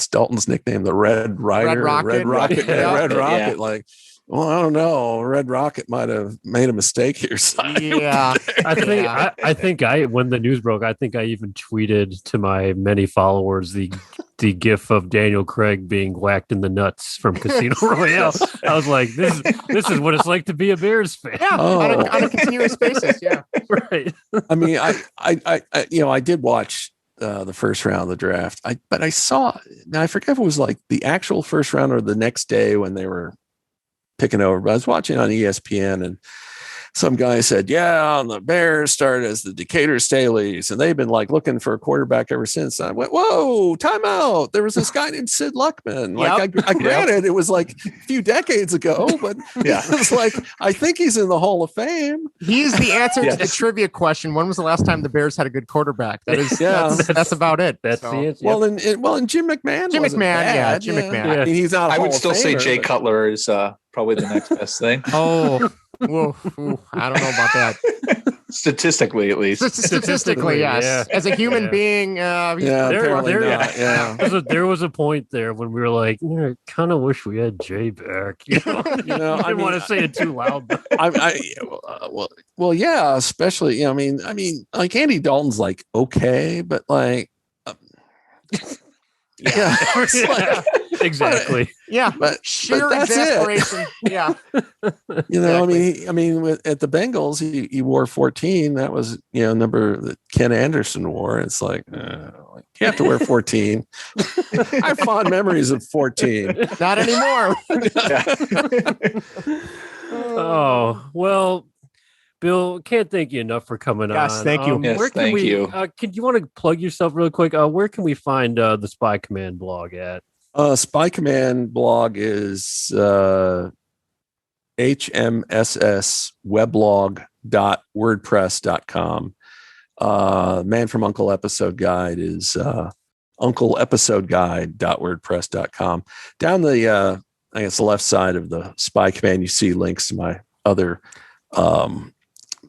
Dalton's nickname? The Red Rider, Red Rocket. Yeah, Red Rocket. Yeah. Like, well, I don't know. Red Rocket might have made a mistake here. Yeah. I think when the news broke, I think I even tweeted to my many followers the gif of Daniel Craig being whacked in the nuts from Casino Royale. I was like, this is what it's like to be a Bears fan. Yeah, on a continuous basis. Yeah. Right. I mean, I did watch the first round of the draft. But I saw, now I forget if it was like the actual first round or the next day when they were picking over, but I was watching on ESPN, and some guy said, yeah, the Bears started as the Decatur Staleys, and they've been like looking for a quarterback ever since. And I went, whoa, time out. There was this guy named Sid Luckman. Like, I granted it was like a few decades ago, but it's like, I think he's in the Hall of Fame. He's the answer to the trivia question. When was the last time the Bears had a good quarterback? That's about it. That's the answer. Well, and Jim McMahon. Jim wasn't McMahon, bad. Jim McMahon. I mean, he's not. I would still say Jay Cutler is probably the next best thing. Oh, whoa, I don't know about that. Statistically, at least. Statistically, yes. Yeah. As a human being, there was a point there when we were like, I kind of wish we had Jay back. I didn't want to say it too loud. But. Well, yeah, especially. I mean, like Andy Dalton's like okay, but like. Yeah, exactly. But sheer exasperation. Yeah. Exactly. I mean, at the Bengals, he wore 14. That was number that Ken Anderson wore. It's like you have to wear 14. I have fond memories of 14. Not anymore. Oh well. Bill, can't thank you enough for coming on. Yes, thank you. Thank you. Can you want to plug yourself real quick? Where can we find the Spy Command blog at? Spy Command blog is hmssweblog.wordpress.com. Man from Uncle Episode Guide is uncleepisodeguide.wordpress.com. Down the I guess the left side of the Spy Command, you see links to my other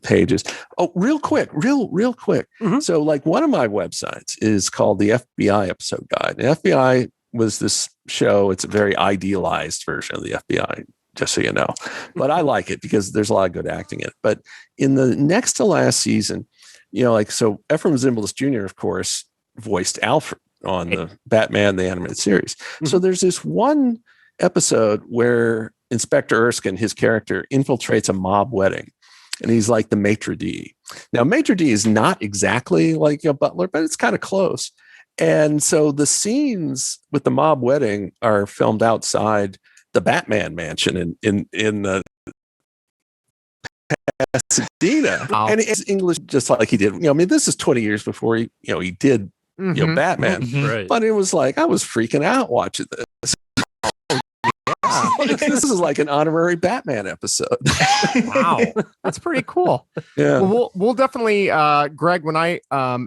pages. Oh, real quick. Mm-hmm. So like one of my websites is called the FBI Episode Guide. The FBI was this show. It's a very idealized version of the FBI, just so you know. But I like it because there's a lot of good acting in it. But in the next to last season, so Ephraim Zimbalist Jr., of course, voiced Alfred on the Batman, the animated series. Mm-hmm. So there's this one episode where Inspector Erskine, his character, infiltrates a mob wedding. And he's like the maitre d'. Now, maitre d' is not exactly like a butler, but it's kind of close. And so the scenes with the mob wedding are filmed outside the Batman mansion in the Pasadena, Wow. and it's English just like he did. I mean, this is 20 years before he did Mhm. Batman. Mhm. Right. But it was like I was freaking out watching this. This is like an honorary Batman episode. Wow, that's pretty cool. Yeah. Well, we'll definitely, Greg, when I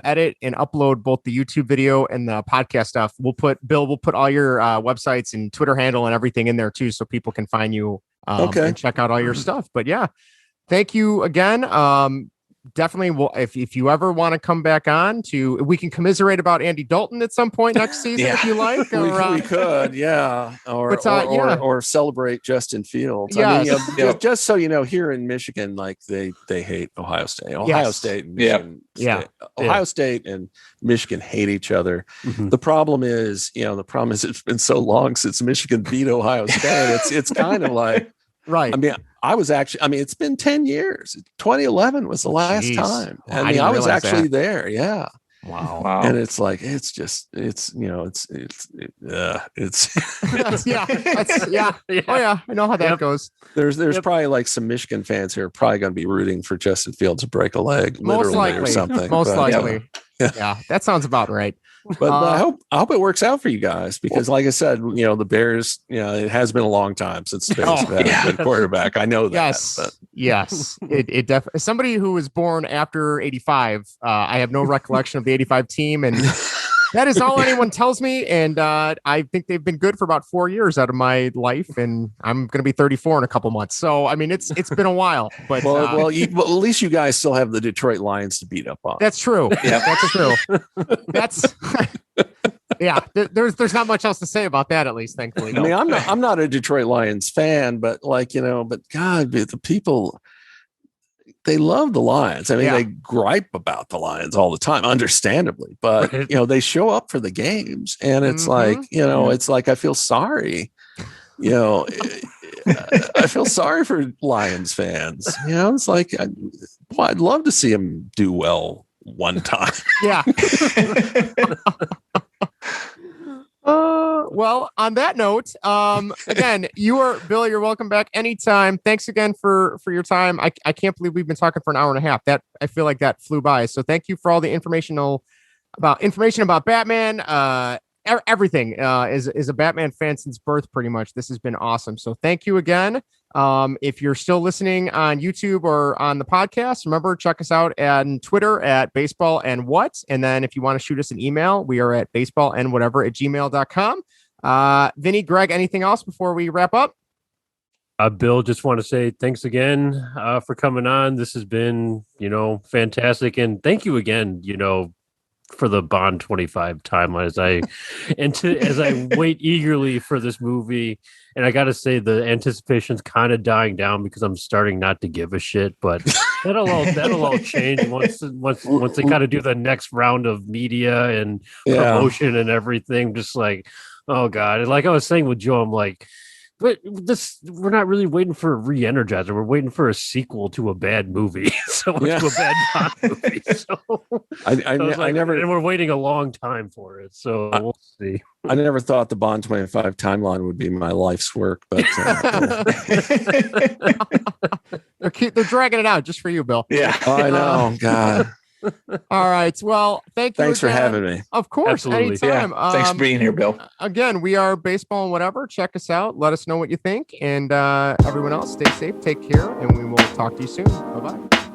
edit and upload both the YouTube video and the podcast stuff, we'll put all your websites and Twitter handle and everything in there too, so people can find you Okay. and check out all your stuff. But yeah, thank you again. Definitely, if you ever want to come back on we can commiserate about Andy Dalton at some point next season if you like. We could, yeah, or celebrate Justin Fields. Yes. I mean, just so you know, here in Michigan, like they hate Ohio State. Ohio State, and Michigan State. Ohio State and Michigan hate each other. Mhm. The problem is it's been so long since Michigan beat Ohio State. It's kind of like, Right. I mean, it's been 10 years. 2011 was the last Jeez. time. Well, I mean, I was actually there. Yeah. Wow. Wow. And it's like, it's Yeah. Oh yeah. I know how that goes. There's probably like some Michigan fans who are probably going to be rooting for Justin Fields to break a leg, Most literally likely. or something. Most But, likely. Yeah. That sounds about right. But I hope it works out for you guys because, like I said, the Bears. It has been a long time since the Bears have had a good quarterback. I know that. Yes. But. Yes. It definitely. Somebody who was born after 85. I have no recollection of the 85 team, and that is all anyone tells me. And I think they've been good for about 4 years out of my life, and I'm going to be 34 in a couple months. So I mean, it's been a while. But well, at least you guys still have the Detroit Lions to beat up on. that's true. Yeah. That's true. That's. Yeah, there's not much else to say about that, at least, thankfully. I mean, I'm not a Detroit Lions fan, but but God, the people, they love the Lions. I mean, they gripe about the Lions all the time, understandably, but they show up for the games, and it's like, it's like I feel sorry. I feel sorry for Lions fans. It's like I'd love to see them do well one time. Yeah. Well, on that note, again, Bill, you're welcome back anytime. Thanks again for your time. I can't believe we've been talking for an hour and a half. That I feel like that flew by. So thank you for all the information about Batman. Everything is a Batman fan since birth, pretty much. This has been awesome. So thank you again. If you're still listening on YouTube or on the podcast, remember, check us out on Twitter at baseball and what. And then if you want to shoot us an email, we are at baseballandwhatever@gmail.com. Vinny, Greg, anything else before we wrap up? Bill, just want to say thanks again for coming on. This has been, fantastic. And thank you again, for the Bond 25 timeline as I wait eagerly for this movie. And I got to say, the anticipation's kind of dying down because I'm starting not to give a shit. But that'll all change once they kind of do the next round of media and promotion and everything. Just like, oh god, and like I was saying with Joe, I'm like, but we're not really waiting for a re-energizer. We're waiting for a sequel to a bad movie. To a bad Bond movie. So I never, and we're waiting a long time for it. So we'll see. I never thought the Bond 25 timeline would be my life's work, but they're dragging it out just for you, Bill. Yeah. I know. God. All right. Well, thanks for having me. Of course. Absolutely. Anytime. Yeah. Thanks for being here, Bill. Again, we are Baseball and Whatever. Check us out. Let us know what you think. And everyone else, stay safe, take care, and we will talk to you soon. Bye-bye.